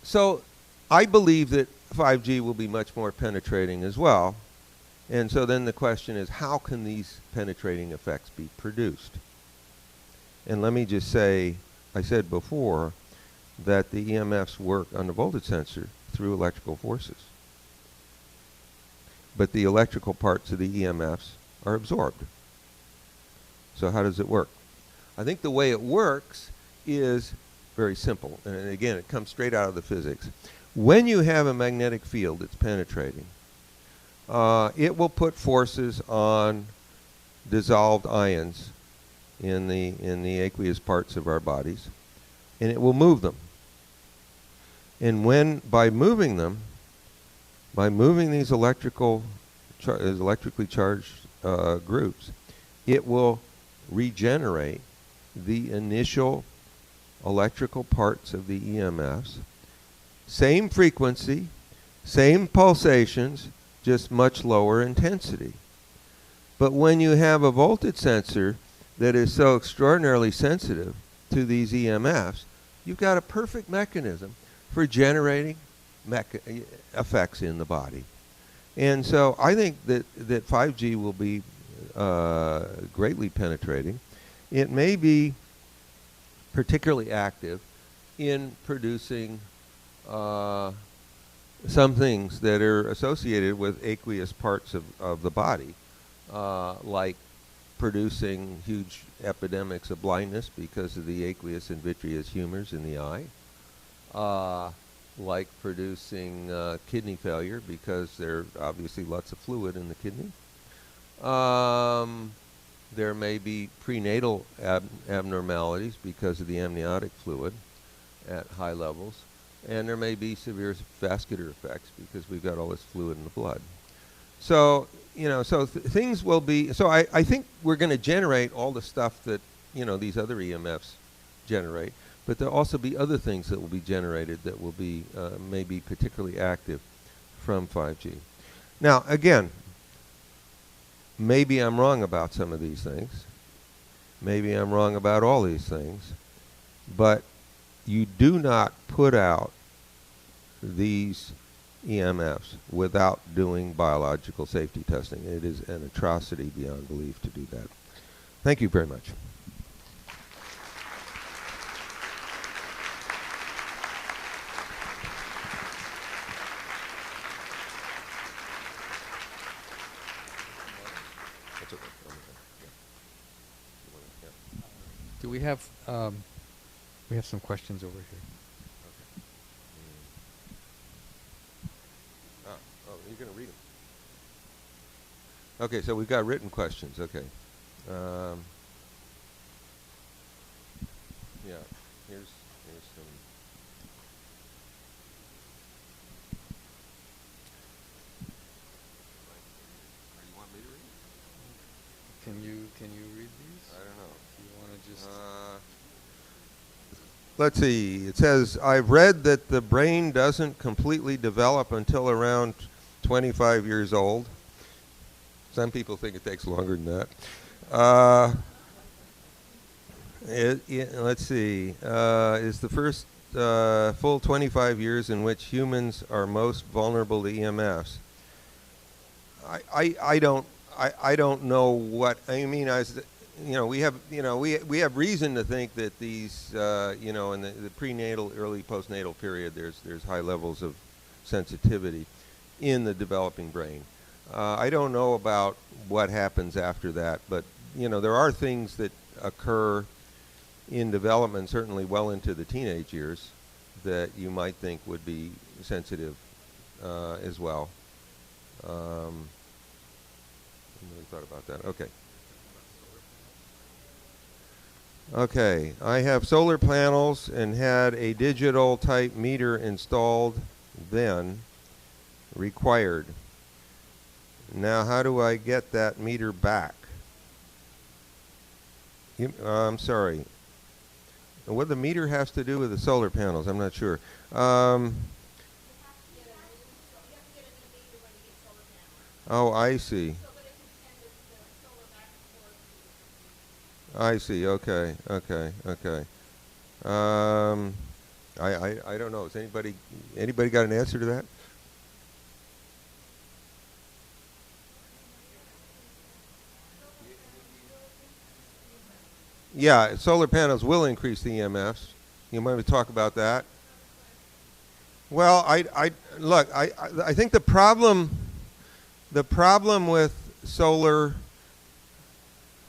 so I believe that 5G will be much more penetrating as well. And so then the question is, how can these penetrating effects be produced? And let me just say, I said before that the EMFs work on the voltage sensor through electrical forces. But the electrical parts of the EMFs are absorbed. So how does it work? I think the way it works is very simple. And again, it comes straight out of the physics. When you have a magnetic field that's penetrating, it will put forces on dissolved ions in the aqueous parts of our bodies, and it will move them. And by moving these electrically charged groups, it will regenerate the initial electrical parts of the EMFs. Same frequency, same pulsations, just much lower intensity. But when you have a voltage sensor that is so extraordinarily sensitive to these EMFs, you've got a perfect mechanism for generating effects in the body. And so I think that 5G will be greatly penetrating. It may be particularly active in producing some things that are associated with aqueous parts of the body, like producing huge epidemics of blindness because of the aqueous and vitreous humors in the eye, like producing kidney failure because there's obviously lots of fluid in the kidney. There may be prenatal abnormalities because of the amniotic fluid at high levels. And there may be severe vascular effects because we've got all this fluid in the blood. So, things will be, so I think we're going to generate all the stuff that, these other EMFs generate. but there'll also be other things that will be generated that will be maybe particularly active from 5G. Now, again, maybe I'm wrong about some of these things. Maybe I'm wrong about all these things. But you do not put out these EMFs without doing biological safety testing. It is an atrocity beyond belief to do that. Thank you very much. Do we have some questions over here? Oh, you're going to read them. Okay, so we've got written questions. Okay. Yeah, here's some. You want me to read? Can you read these? I don't know. Do you want to just? Let's see. It says, I've read that the brain doesn't completely develop until around 25 years old. Some people think it takes longer than that. Let's see. Is the first full 25 years in which humans are most vulnerable to EMFs? I don't know what I mean. We have reason to think that these in the prenatal, early postnatal period, there's high levels of sensitivity in the developing brain. I don't know about what happens after that, but there are things that occur in development, certainly well into the teenage years, that you might think would be sensitive as well. I haven't really thought about that. Okay. Okay, I have solar panels and had a digital type meter installed then, required. Now how do I get that meter back? I'm sorry. What the meter has to do with the solar panels, I'm not sure. Oh, I see. I see. Okay. I don't know. Has anybody got an answer to that? Yeah, solar panels will increase the EMFs. You might want to talk about that. Well, I think the problem with solar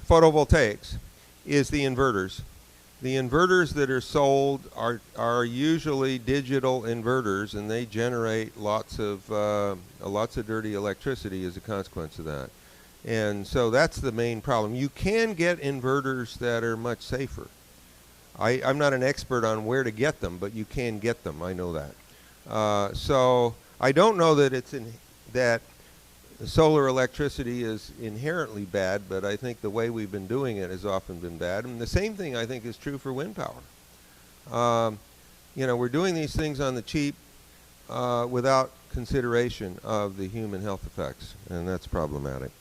photovoltaics is the inverters. The inverters that are sold are usually digital inverters, and they generate lots of dirty electricity as a consequence of that. And so that's the main problem. You can get inverters that are much safer. I'm not an expert on where to get them, but you can get them. I know that. So I don't know that that solar electricity is inherently bad, but I think the way we've been doing it has often been bad. And the same thing I think is true for wind power. We're doing these things on the cheap without consideration of the human health effects, and that's problematic.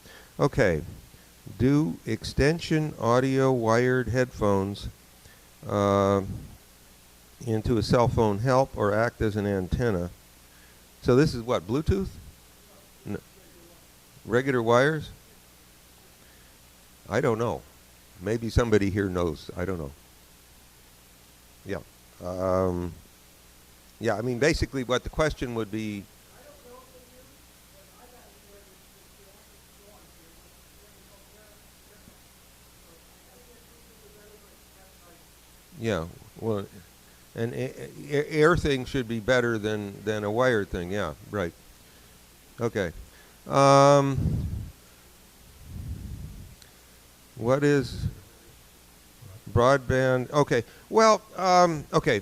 Okay, do extension audio wired headphones into a cell phone help or act as an antenna? So this is what, Bluetooth? No. Regular wires? I don't know. Maybe somebody here knows. I don't know. Yeah. Yeah, I mean, basically what the question would be. Yeah, well, an air thing should be better than a wired thing. Yeah, right. Okay. What is broadband? Okay. Well, okay.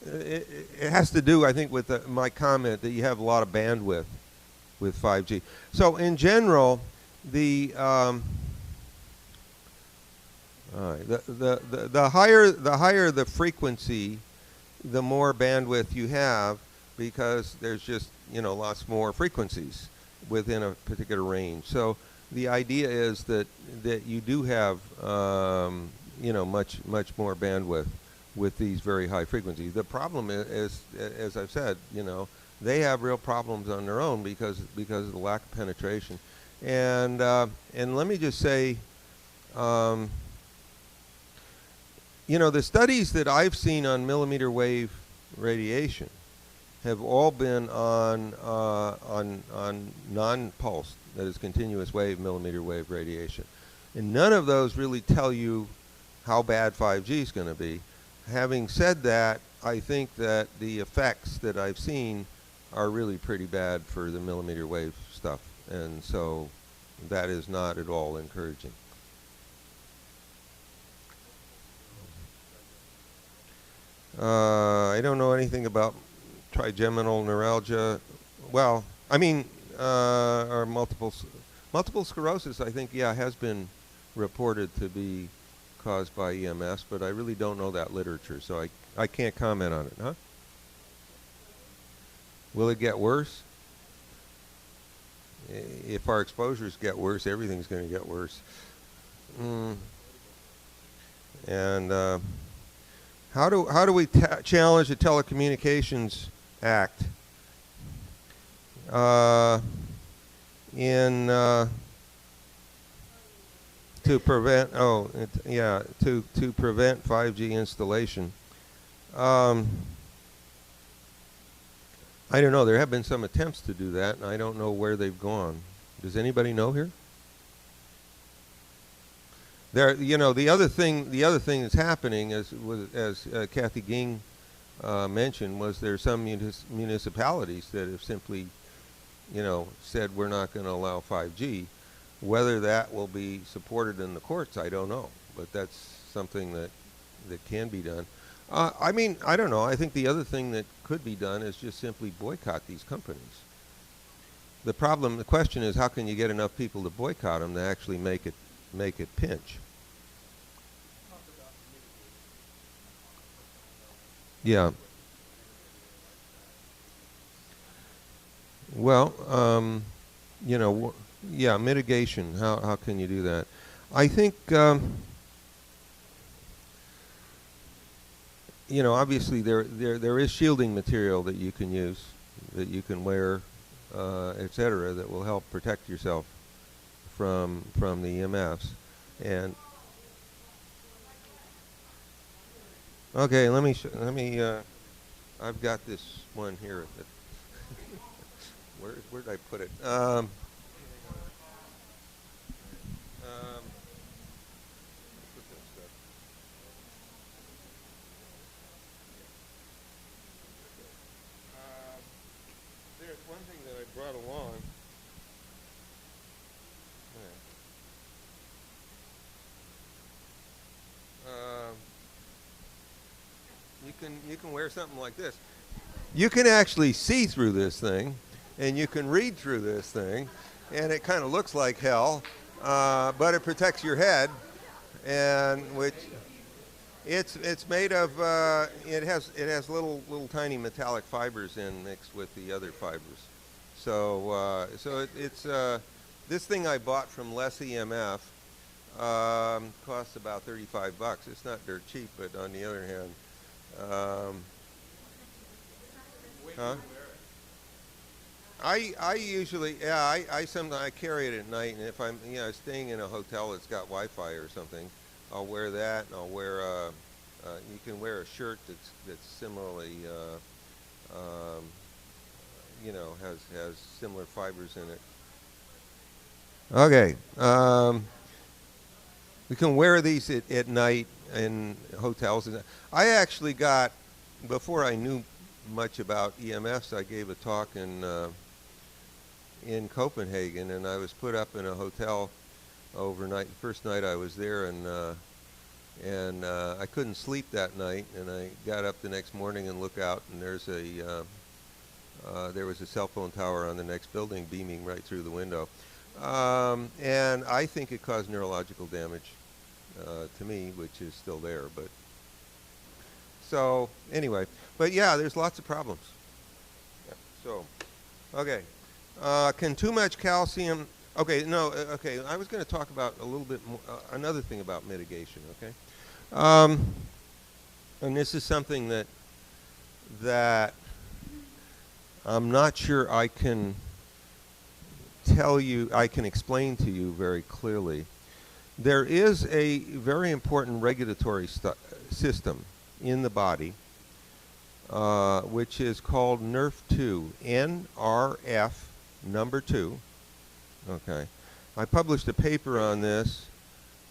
It has to do, I think, with my comment that you have a lot of bandwidth with 5G. So in general, the All right. The higher the frequency, the more bandwidth you have, because there's just, you know, lots more frequencies within a particular range. So the idea is that you do have you know, much more bandwidth with these very high frequencies. The problem is, as I've said, you know, they have real problems on their own because of the lack of penetration. And let me just say, you know, the studies that I've seen on millimeter wave radiation have all been on non-pulsed, that is continuous wave millimeter wave radiation. And none of those really tell you how bad 5G is going to be. Having said that, I think that the effects that I've seen are really pretty bad for the millimeter wave stuff. And so that is not at all encouraging. I don't know anything about trigeminal neuralgia. Well, I mean, or multiple sclerosis, I think, yeah, has been reported to be caused by EMS, but I really don't know that literature, so I can't comment on it, huh? Will it get worse? If our exposures get worse, everything's going to get worse. And how do we challenge the Telecommunications Act to prevent to prevent 5G installation? I don't know. There have been some attempts to do that, and I don't know where they've gone. Does anybody know here? There, you know, the other thing that's happening, as Kathy Ging mentioned, was there are some municipalities that have simply, you know, said we're not going to allow 5G. Whether that will be supported in the courts, I don't know, but that's something that can be done. I mean, I don't know. I think the other thing that could be done is just simply boycott these companies. The question is, how can you get enough people to boycott them to actually make it pinch? Yeah. Well, you know, yeah, mitigation. How can you do that? I think. You know, obviously there is shielding material that you can use, that you can wear, etc., that will help protect yourself from the EMFs. And okay, let me I've got this one here. Where did I put it? There's one thing that I brought along. You can wear something like this. You can actually see through this thing, and you can read through this thing, and it kind of looks like hell, but it protects your head, and which it's made of. It has little tiny metallic fibers in mixed with the other fibers. So it's this thing I bought from Less EMF. Costs about $35. It's not dirt cheap, but on the other hand, huh? I usually, yeah, I sometimes I carry it at night, and if I'm staying in a hotel that's got Wi-Fi or something, I'll wear that, and I'll wear you can wear a shirt that's similarly has similar fibers in it. Okay. We can wear these at night in hotels. I actually got, before I knew much about EMFs, I gave a talk in Copenhagen, and I was put up in a hotel overnight. The first night I was there, and I couldn't sleep that night, and I got up the next morning and looked out, and there was a cell phone tower on the next building beaming right through the window. And I think it caused neurological damage. to me, which is still there. But so anyway, but yeah, there's lots of problems. Yeah. So, okay, can too much calcium? Okay, no, okay. I was going to talk about a little bit more, another thing about mitigation. Okay, and this is something that I'm not sure I can tell you, I can explain to you very clearly. There is a very important regulatory system in the body, which is called NRF2, NRF number 2. Okay. I published a paper on this,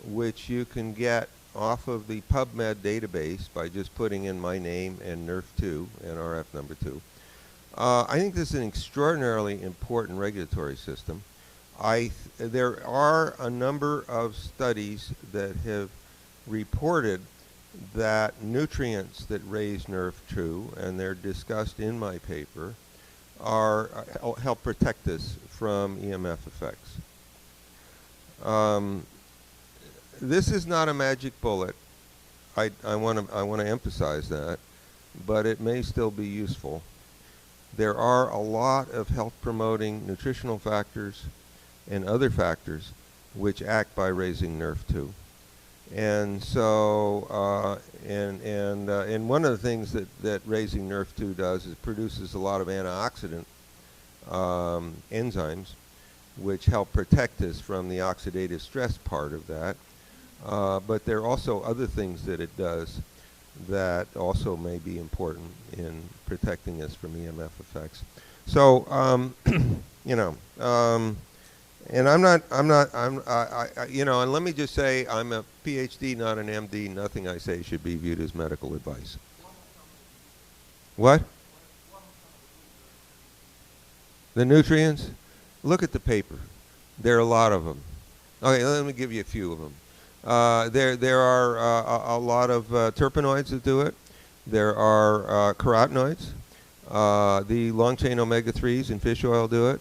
which you can get off of the PubMed database by just putting in my name and NRF2, NRF number 2. I think this is an extraordinarily important regulatory system. There are a number of studies that have reported that nutrients that raise NRF2, and they're discussed in my paper, help protect us from EMF effects. This is not a magic bullet. I want to emphasize that, but it may still be useful. There are a lot of health-promoting nutritional factors and other factors which act by raising NRF2. And so, and one of the things that raising NRF2 does is produces a lot of antioxidant enzymes, which help protect us from the oxidative stress part of that. But there are also other things that it does that also may be important in protecting us from EMF effects. So, you know, and you know, and let me just say, I'm a Ph.D., not an M.D. Nothing I say should be viewed as medical advice. What? The nutrients? Look at the paper. There are a lot of them. Okay, let me give you a few of them. There are a lot of terpenoids that do it. There are carotenoids. The long-chain omega-3s in fish oil do it.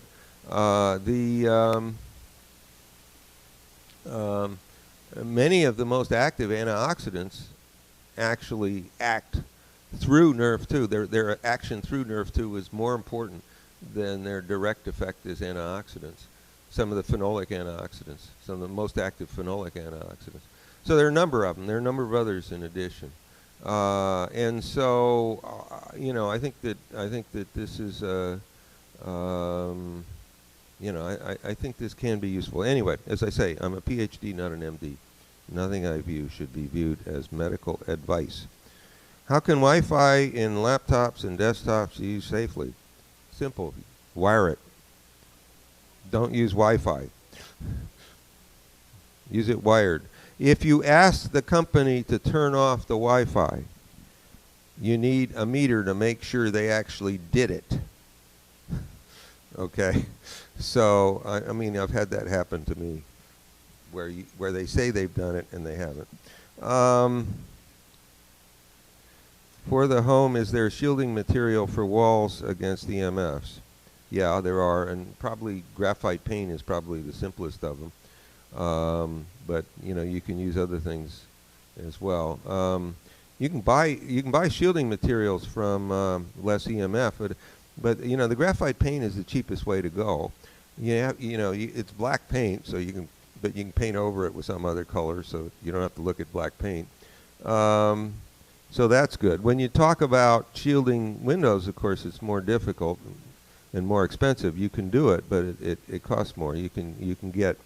Many of the most active antioxidants actually act through NRF2. Their action through NRF2 is more important than their direct effect as antioxidants. Some of the phenolic antioxidants, some of the most active phenolic antioxidants. So there are a number of them. There are a number of others in addition. And so, you know, I think that this is, you know, I think this can be useful. Anyway, as I say, I'm a Ph.D., not an M.D. Nothing I view should be viewed as medical advice. How can Wi-Fi in laptops and desktops be used safely? Simple. Wire it. Don't use Wi-Fi. Use it wired. If you ask the company to turn off the Wi-Fi, you need a meter to make sure they actually did it. Okay? So, I mean, I've had that happen to me where they say they've done it and they haven't. For the home, is there shielding material for walls against EMFs? Yeah, there are, and probably graphite paint is probably the simplest of them. But you know, you can use other things as well. You can buy shielding materials from less EMF, but you know, the graphite paint is the cheapest way to go. It's black paint, so you can paint over it with some other color, so you don't have to look at black paint. So that's good. When you talk about shielding windows, of course, it's more difficult and more expensive. You can do it, but it costs more. You can get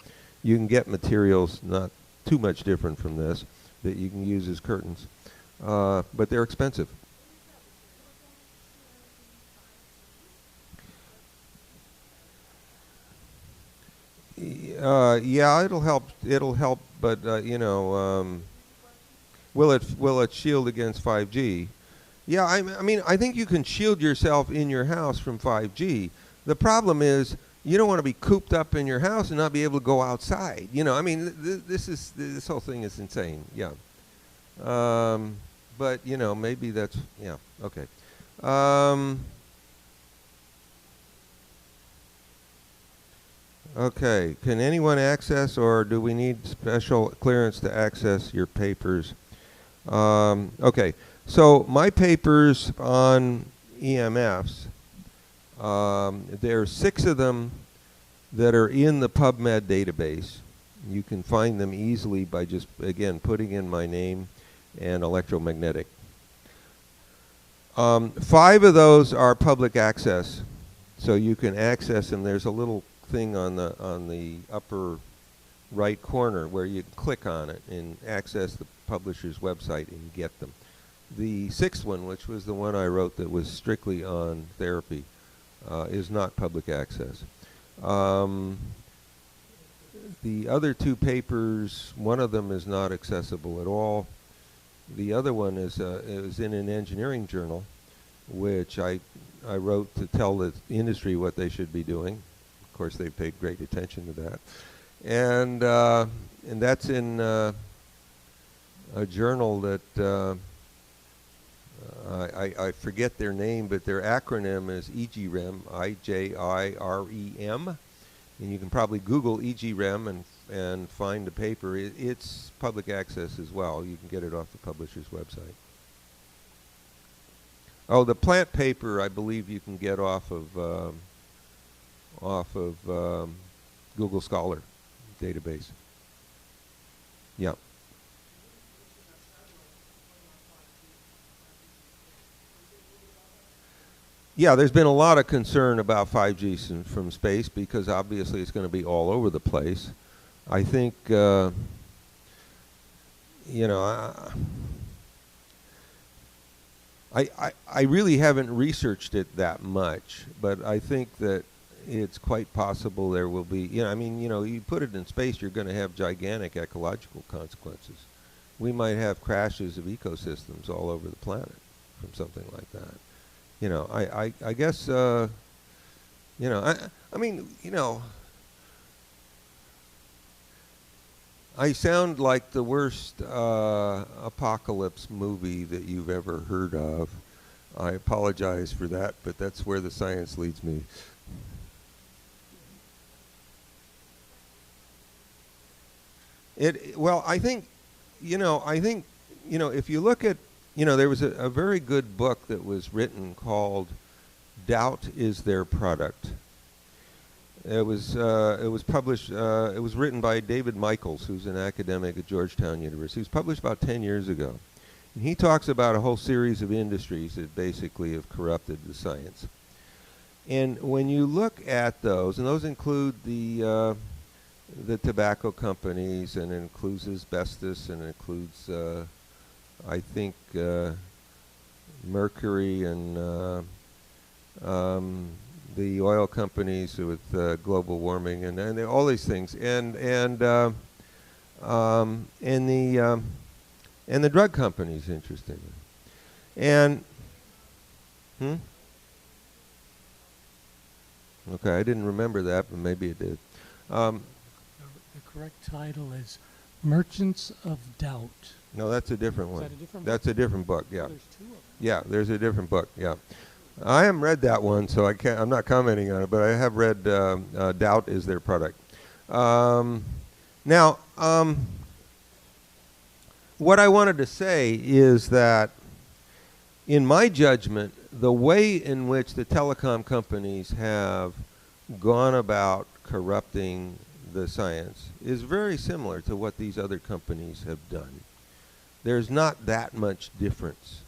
materials not too much different from this that you can use as curtains, but they're expensive. Yeah, it'll help. It'll help, but you know, will it shield against 5G? Yeah, I mean, I think you can shield yourself in your house from 5G. The problem is you don't want to be cooped up in your house and not be able to go outside. You know, I mean, this whole thing is insane. Yeah. But you know, maybe that's, yeah, okay. Okay, can anyone access, or do we need special clearance to access your papers? Okay, so my papers on EMFs, there are 6 of them that are in the PubMed database. You can find them easily by just, again, putting in my name and electromagnetic. 5 of those are public access, so you can access them. There's a little thing on the upper right corner where you click on it and access the publisher's website and get them. The 6th one, which was the one I wrote that was strictly on therapy, is not public access. The other 2 papers, one of them is not accessible at all. The other one is in an engineering journal, which I wrote to tell the industry what they should be doing. Of course, they paid great attention to that, and that's in a journal that I forget their name, but their acronym is EGREM, IJIREM, and you can probably Google EGREM and find the paper. It's public access as well. You can get it off the publisher's website. Oh, the plant paper, I believe you can get off of Google Scholar database. Yeah. Yeah, there's been a lot of concern about 5G from space because obviously it's going to be all over the place. I think, you know, I really haven't researched it that much, but I think that it's quite possible there will be, you know, I mean, you know, you put it in space, you're going to have gigantic ecological consequences. We might have crashes of ecosystems all over the planet from something like that. You know, I guess, you know, I mean, you know, I sound like the worst apocalypse movie that you've ever heard of. I apologize for that, but that's where the science leads me. Well, I think, you know, if you look at, you know, there was a very good book that was written called Doubt is Their Product. It was published, it was written by David Michaels, who's an academic at Georgetown University. It was published about 10 years ago. And he talks about a whole series of industries that basically have corrupted the science. And when you look at those, and those include the tobacco companies, and it includes asbestos, and it includes, I think, mercury, and the oil companies with global warming, and all these things, and the drug companies, interestingly, and okay, I didn't remember that, but maybe it did. The correct title is Merchants of Doubt. No, that's a different one. Is that a different That's a different book. Yeah. Oh, there's 2 of them. Yeah, there's a different book. Yeah. I haven't read that one, so I'm not commenting on it, but I have read Doubt is Their Product. Now, what I wanted to say is that, in my judgment, the way in which the telecom companies have gone about corrupting the science is very similar to what these other companies have done. There's not that much difference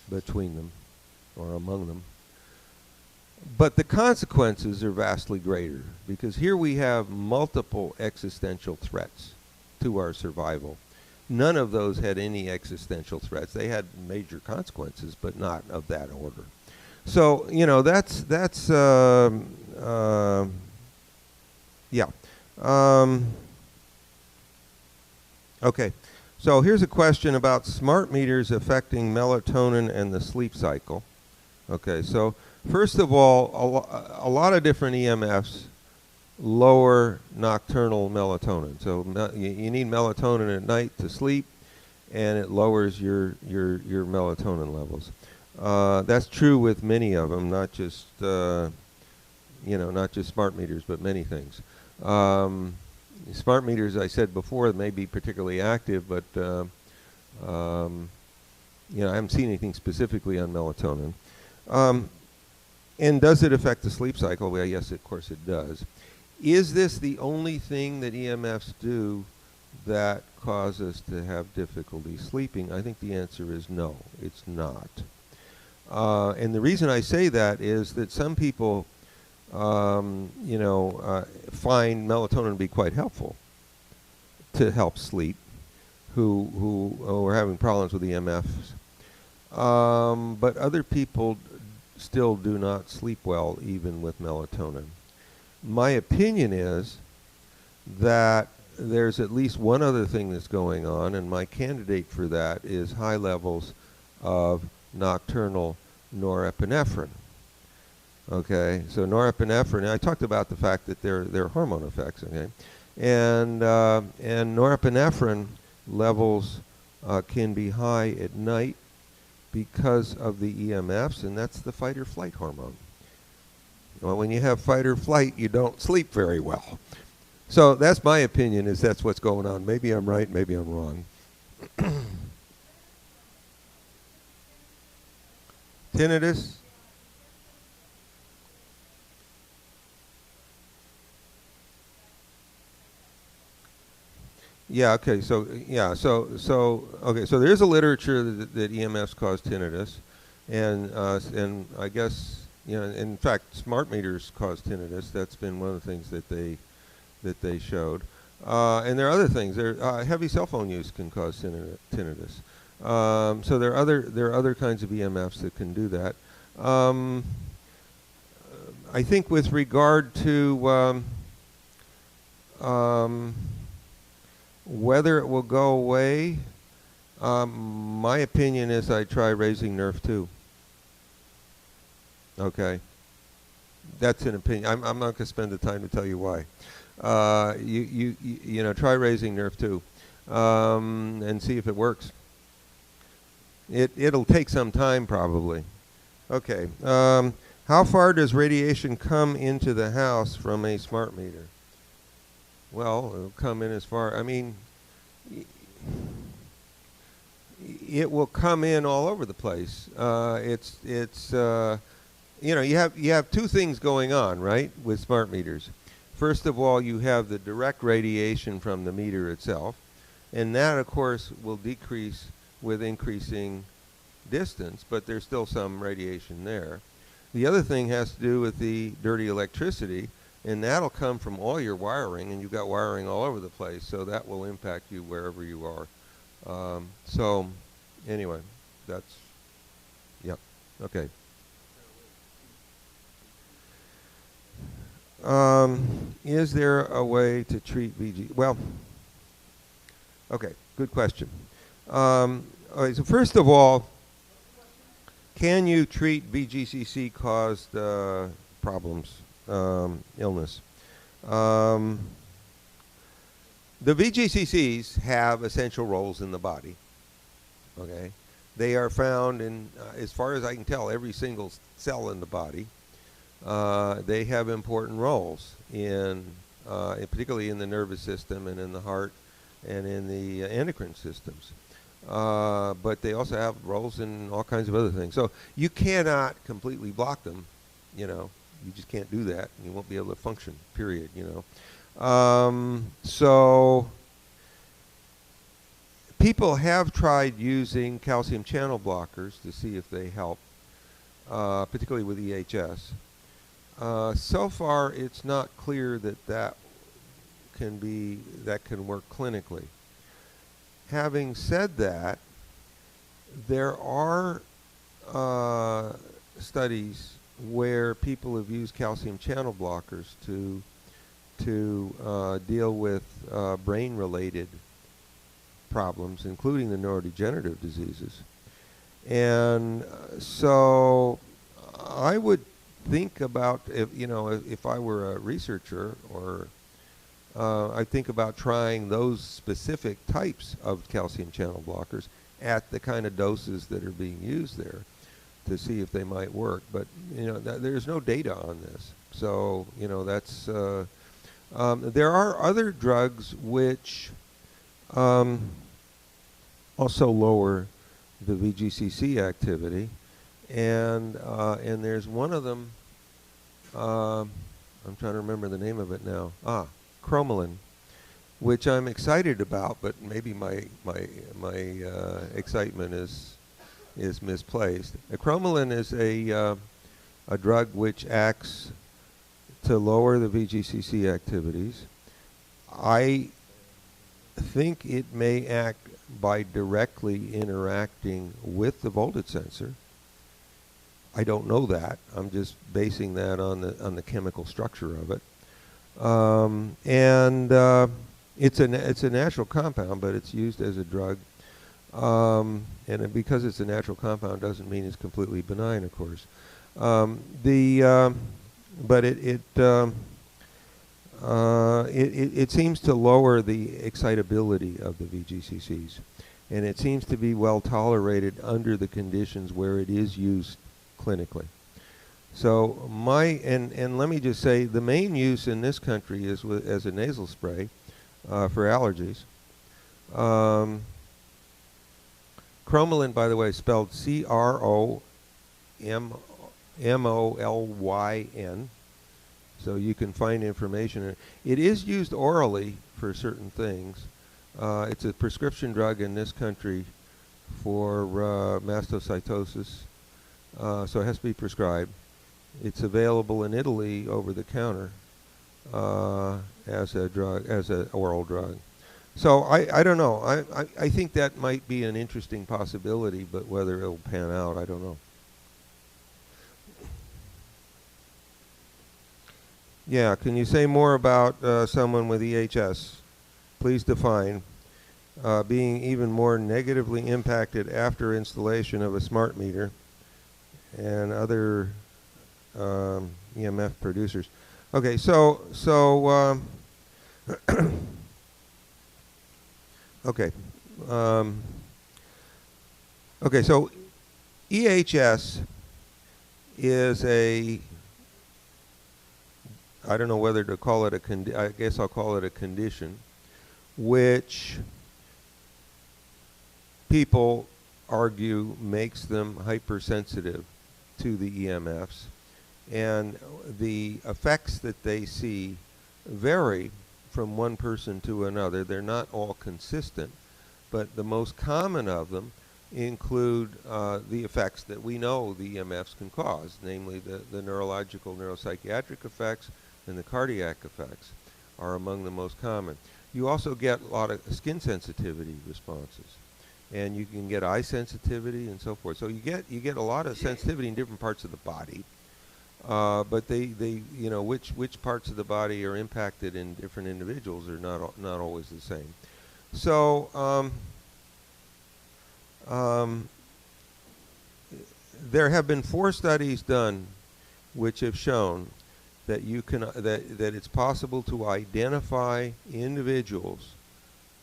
between them or among them. But the consequences are vastly greater, because here we have multiple existential threats to our survival. None of those had any existential threats. They had major consequences, but not of that order. So, you know, that's yeah. Okay. So here's a question about smart meters affecting melatonin and the sleep cycle. Okay, so first of all, a lot of different EMFs lower nocturnal melatonin. So you need melatonin at night to sleep, and it lowers your melatonin levels. That's true with many of them, not just not just smart meters, but many things. Smart meters, I said before, may be particularly active, but you know, I haven't seen anything specifically on melatonin. And does it affect the sleep cycle? Well, yes, of course it does. Is this the only thing that EMFs do that cause us to have difficulty sleeping? I think the answer is no, it's not. And the reason I say that is that some people, you know, find melatonin to be quite helpful to help sleep, who are having problems with EMFs. But other people still do not sleep well even with melatonin. My opinion is that there's at least one other thing that's going on, and my candidate for that is high levels of nocturnal norepinephrine. Okay, so norepinephrine, I talked about the fact that they're hormone effects, okay? And norepinephrine levels can be high at night because of the EMFs, and that's the fight or flight hormone. Well, when you have fight or flight, you don't sleep very well. So that's my opinion, is that's what's going on. Maybe I'm right, maybe I'm wrong. Tinnitus? Yeah, okay, so, yeah, okay, so there is a literature that EMFs cause tinnitus, and I guess, you know, in fact, smart meters cause tinnitus. That's been one of the things that they showed. And there are other things. Heavy cell phone use can cause tinnitus. So there are other kinds of EMFs that can do that. I think with regard to whether it will go away, my opinion is I try raising nerve 2. Okay, that's an opinion. I'm not going to spend the time to tell you why. You know, try raising nerve 2 and see if it works. It'll take some time probably. Okay, how far does radiation come into the house from a smart meter? Well, it'll come in as far, I mean, it will come in all over the place. You know, you have two things going on, right, with smart meters. First of all, you have the direct radiation from the meter itself, and that, of course, will decrease with increasing distance, but there's still some radiation there. The other thing has to do with the dirty electricity, and that'll come from all your wiring, and you've got wiring all over the place, so that will impact you wherever you are. So, anyway, that's, yep, okay. Is there a way to treat VG? Well, okay, good question. All right, so first of all, can you treat VGCC-caused problems, illness? The VGCCs have essential roles in the body, okay? They are found in, as far as I can tell, every single cell in the body. They have important roles in particularly in the nervous system and in the heart and in the endocrine systems. But they also have roles in all kinds of other things. So you cannot completely block them, you know. You just can't do that. You won't be able to function, period, you know. So people have tried using calcium channel blockers to see if they help, particularly with EHS. So far, it's not clear that can work clinically. Having said that, there are studies where people have used calcium channel blockers to deal with brain-related problems, including the neurodegenerative diseases. And so I would think about, if I were a researcher, or I'd think about trying those specific types of calcium channel blockers at the kind of doses that are being used there to see if they might work. But, there's no data on this. So, that's, There are other drugs which also lower the VGCC activity, and there's one of them. I'm trying to remember the name of it now. Cromolyn, which I'm excited about, but maybe my excitement is misplaced. Cromolyn is a drug which acts to lower the VGCC activities. I think it may act by directly interacting with the voltage sensor. I don't know that. I'm just basing that on the chemical structure of it. It's a natural compound, but it's used as a drug. Because it's a natural compound doesn't mean it's completely benign, of course. But it seems to lower the excitability of the VGCCs, and it seems to be well tolerated under the conditions where it is used clinically. So and let me just say, the main use in this country is as a nasal spray for allergies. Cromolyn, by the way, is spelled CROMOLYN. So you can find information. It is used orally for certain things. It's a prescription drug in this country for mastocytosis, so it has to be prescribed. It's available in Italy over the counter as a drug, as an oral drug. So I don't know. I think that might be an interesting possibility, but whether it'll pan out, I don't know. Yeah, can you say more about someone with EHS? Please define being even more negatively impacted after installation of a smart meter and other EMF producers. Okay, so okay, okay, so EHS is I don't know whether to call it I guess I'll call it a condition, which people argue makes them hypersensitive to the EMFs, and the effects that they see vary from one person to another. They're not all consistent, but the most common of them include the effects that we know the EMFs can cause, namely the neurological, neuropsychiatric effects, and the cardiac effects are among the most common. You also get a lot of skin sensitivity responses, and you can get eye sensitivity and so forth. So you get a lot of sensitivity in different parts of the body, but they you know, which parts of the body are impacted in different individuals are not always the same. So there have been 4 studies done which have shown that you can that it's possible to identify individuals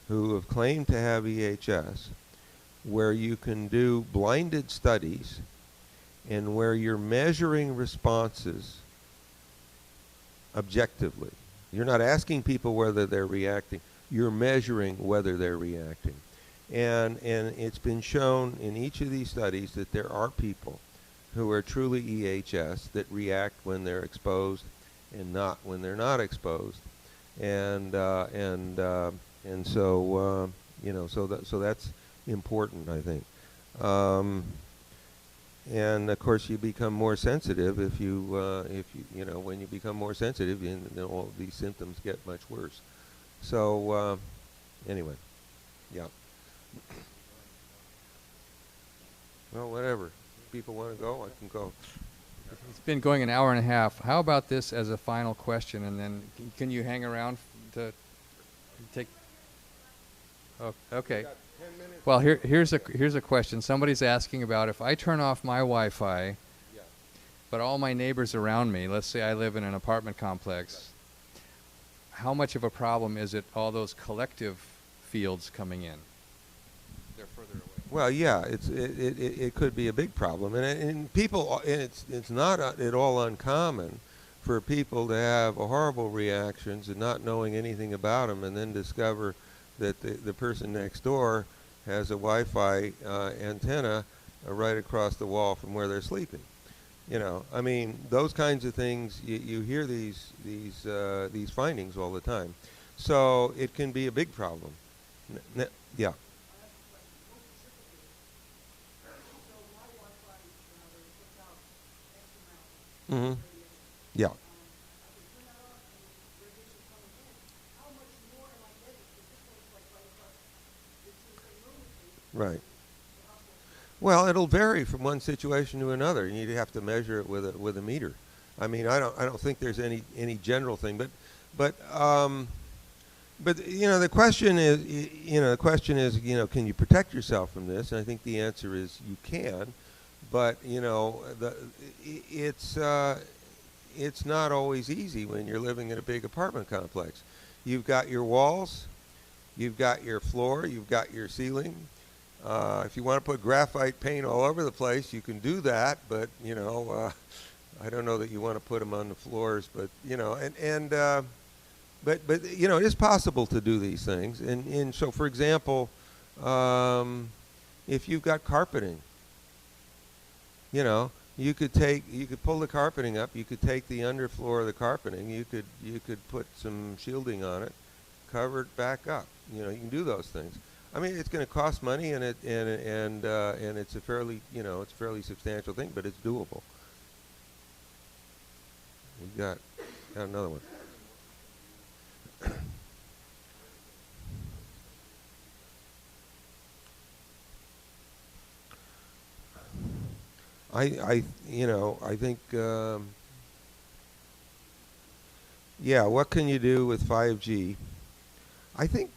who have claimed to have EHS, where you can do blinded studies and where you're measuring responses objectively. You're not asking people whether they're reacting, you're measuring whether they're reacting. And it's been shown in each of these studies that there are people who are truly EHS that react when they're exposed and not when they're not exposed, and so you know, so that's important, I think. And of course, you become more sensitive if you know, when you become more sensitive, you know, all these symptoms get much worse. So anyway, yeah. Well, whatever. People want to go, I can go. It's been going an hour and a half. How about this as a final question, and then can you hang around to take? Oh, okay. Well, here's a question. Somebody's asking about, if I turn off my Wi-Fi, but all my neighbors around me, let's say I live in an apartment complex, how much of a problem is it, all those collective fields coming in? They're further away. Well, yeah, it could be a big problem, and people, and it's not at all uncommon for people to have horrible reactions and not knowing anything about them, and then discover that the person next door has a Wi-Fi antenna right across the wall from where they're sleeping. You know, I mean, those kinds of things, you hear these findings all the time. So it can be a big problem. Yeah. Mm-hmm. Yeah. Right. Well, it'll vary from one situation to another. You have to measure it with a meter. I mean, I don't think there's any general thing, but you know, the question is, can you protect yourself from this? And I think the answer is you can, but you know, it's not always easy when you're living in a big apartment complex. You've got your walls, you've got your floor, you've got your ceiling. If you want to put graphite paint all over the place, you can do that, but you know, I don't know that you want to put them on the floors, but you know, but you know, it is possible to do these things, and so for example, if you've got carpeting, you know, you could pull the carpeting up, you could take the underfloor of the carpeting, you could put some shielding on it, cover it back up. You know, you can do those things. I mean, it's going to cost money, and it's a fairly substantial thing, but it's doable. We've got another one. I think yeah, what can you do with 5G? I think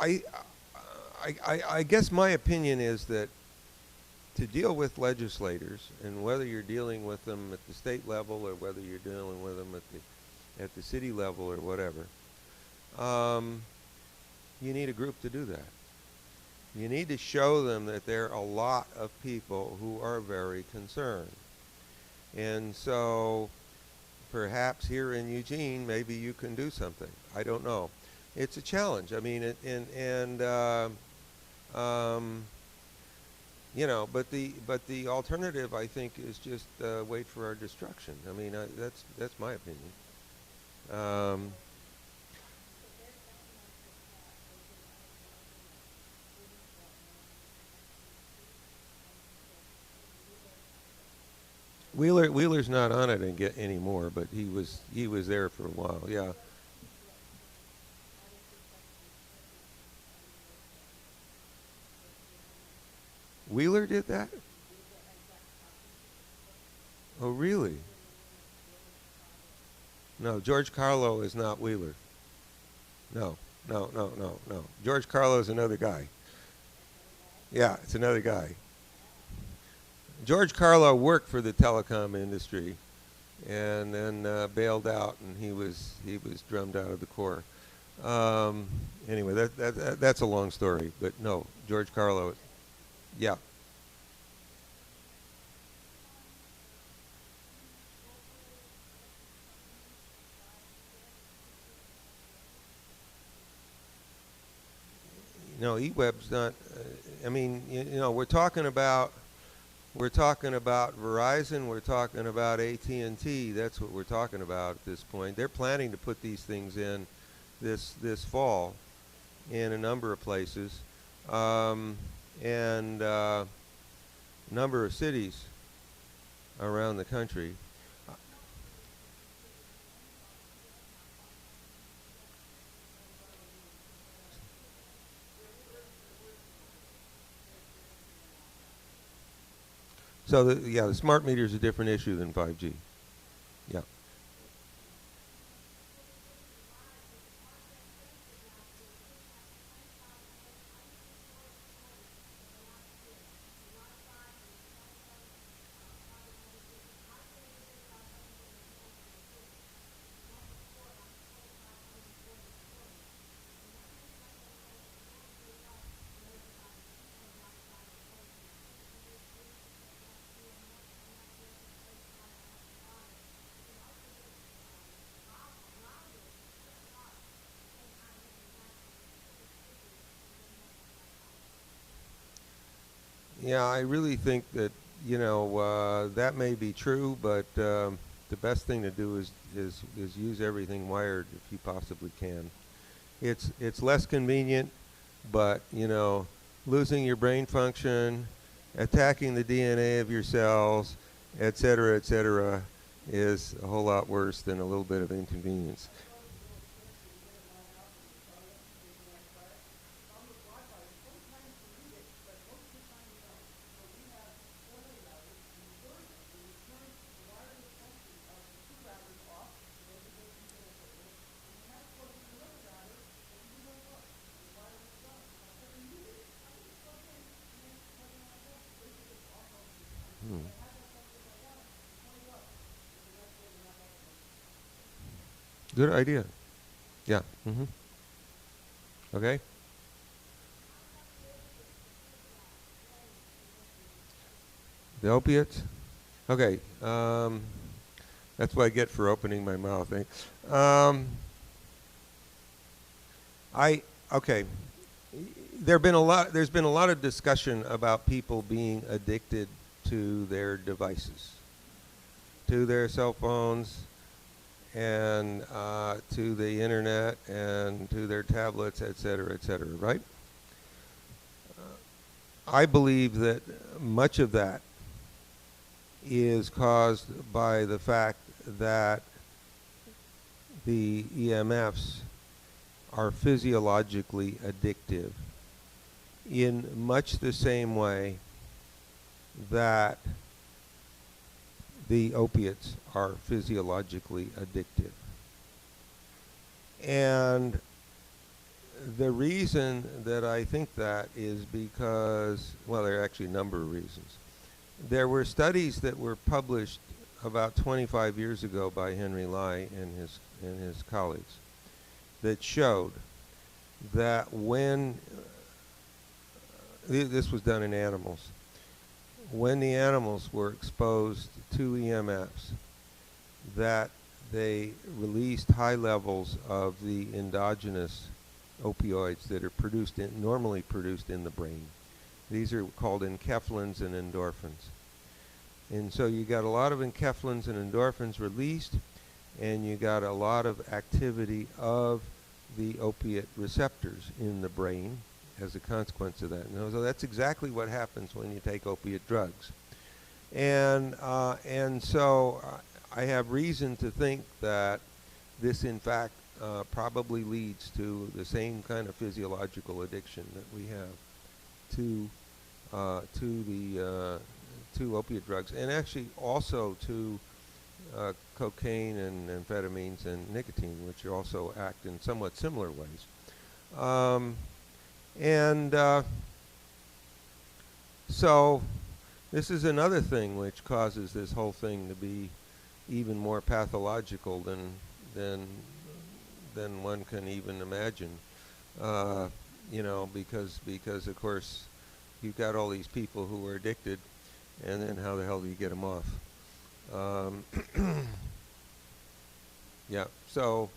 I guess my opinion is that to deal with legislators, and whether you're dealing with them at the state level or whether you're dealing with them at the city level or whatever, you need a group to do that. You need to show them that there are a lot of people who are very concerned. And so perhaps here in Eugene, maybe you can do something. I don't know. It's a challenge. I mean, you know, but the alternative, I think, is just wait for our destruction. I mean, that's my opinion. Wheeler's not on it anymore, but he was there for a while. Yeah. Wheeler did that? Oh, really? No, George Carlo is not Wheeler. No. George Carlo is another guy. Yeah, it's another guy. George Carlo worked for the telecom industry, and then bailed out, and he was drummed out of the Corps. Anyway, that's a long story, but no, George Carlo. Yeah. No, eWeb's not. I mean, you know, we're talking about Verizon. We're talking about AT&T. That's what we're talking about at this point. They're planning to put these things in this fall in a number of places, and a number of cities around the country. So the smart meter is a different issue than 5G. Yeah. Yeah, I really think that, that may be true, but the best thing to do is use everything wired if you possibly can. It's less convenient, but losing your brain function, attacking the DNA of your cells, et cetera, is a whole lot worse than a little bit of inconvenience. Good idea. Yeah. Okay. The opiates? Okay. That's what I get for opening my mouth. Okay. There's been a lot of discussion about people being addicted to their devices, to their cell phones, and to the internet, and to their tablets, et cetera, right? I believe that much of that is caused by the fact that the EMFs are physiologically addictive in much the same way that the opiates are physiologically addictive. And the reason that I think that is because, well, there are actually a number of reasons. There were studies that were published about 25 years ago by Henry Lai and his colleagues that showed that when, this was done in animals, when the animals were exposed to EMFs, that they released high levels of the endogenous opioids that are normally produced in the brain. These are called enkephalins and endorphins. And so you got a lot of enkephalins and endorphins released, and you got a lot of activity of the opiate receptors in the brain as a consequence of that. And so that's exactly what happens when you take opiate drugs. And so I have reason to think that this, in fact, probably leads to the same kind of physiological addiction that we have to opiate drugs, and actually also to cocaine and amphetamines and nicotine, which also act in somewhat similar ways. So this is another thing which causes this whole thing to be even more pathological than one can even imagine. Because of course you've got all these people who are addicted, and then how the hell do you get them off? Yeah. So.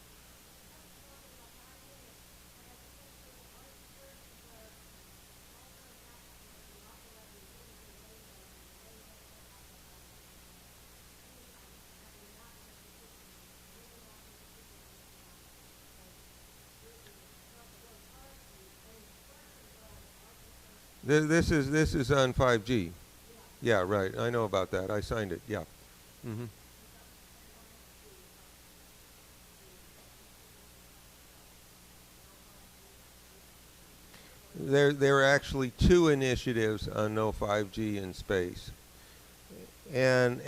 This is on 5G. Yeah, right. I know about that. I signed it. Yeah. Mm-hmm. There are actually two initiatives on no 5G in space, and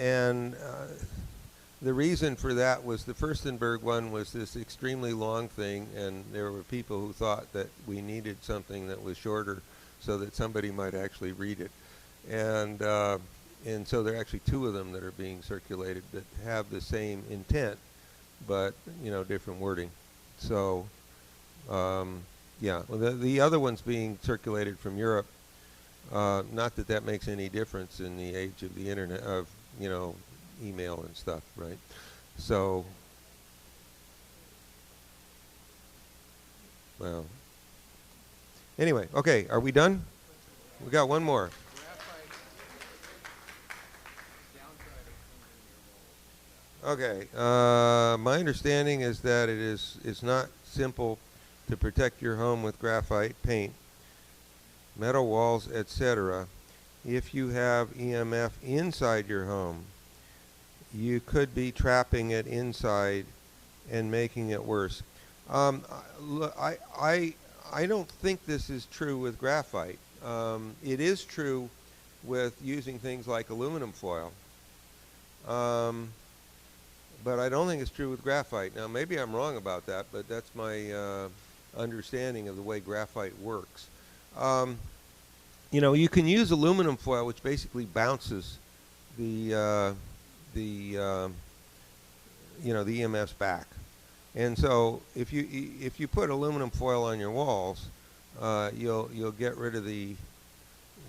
the reason for that was the Furstenberg one was this extremely long thing, and there were people who thought that we needed something that was shorter so that somebody might actually read it. And so there are actually two of them that are being circulated that have the same intent, but different wording. So yeah, well, the other one's being circulated from Europe. Not that that makes any difference in the age of the internet, of email and stuff, right? So, well. Anyway, okay, are we done? We got one more. Graphite Okay. My understanding is that it's not simple to protect your home with graphite paint, metal walls, etc. If you have EMF inside your home, you could be trapping it inside and making it worse. I don't think this is true with graphite. It is true with using things like aluminum foil. But I don't think it's true with graphite. Now, maybe I'm wrong about that, but that's my understanding of the way graphite works. You know, you can use aluminum foil, which basically bounces the EMFs back. And so if you put aluminum foil on your walls, you'll get rid of the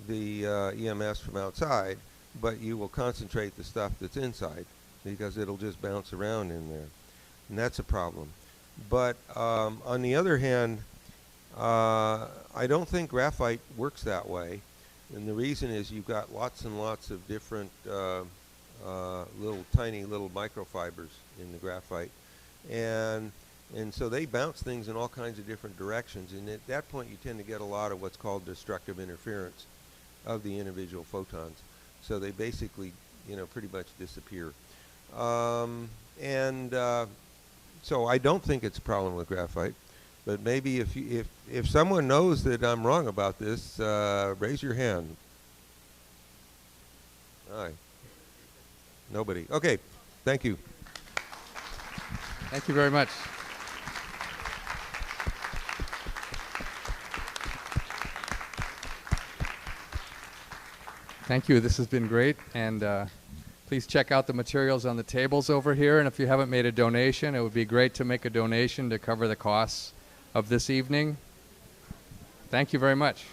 EMFs from outside, but you will concentrate the stuff that's inside because it'll just bounce around in there, and that's a problem. But on the other hand, I don't think graphite works that way, and the reason is you've got lots and lots of different tiny little microfibers in the graphite, and so they bounce things in all kinds of different directions, and at that point you tend to get a lot of what's called destructive interference of the individual photons. So they basically, pretty much disappear. So I don't think it's a problem with graphite, but maybe if someone knows that I'm wrong about this, raise your hand. Aye. Nobody. Okay. Thank you. Thank you very much. Thank you. This has been great. And please check out the materials on the tables over here. And if you haven't made a donation, it would be great to make a donation to cover the costs of this evening. Thank you very much.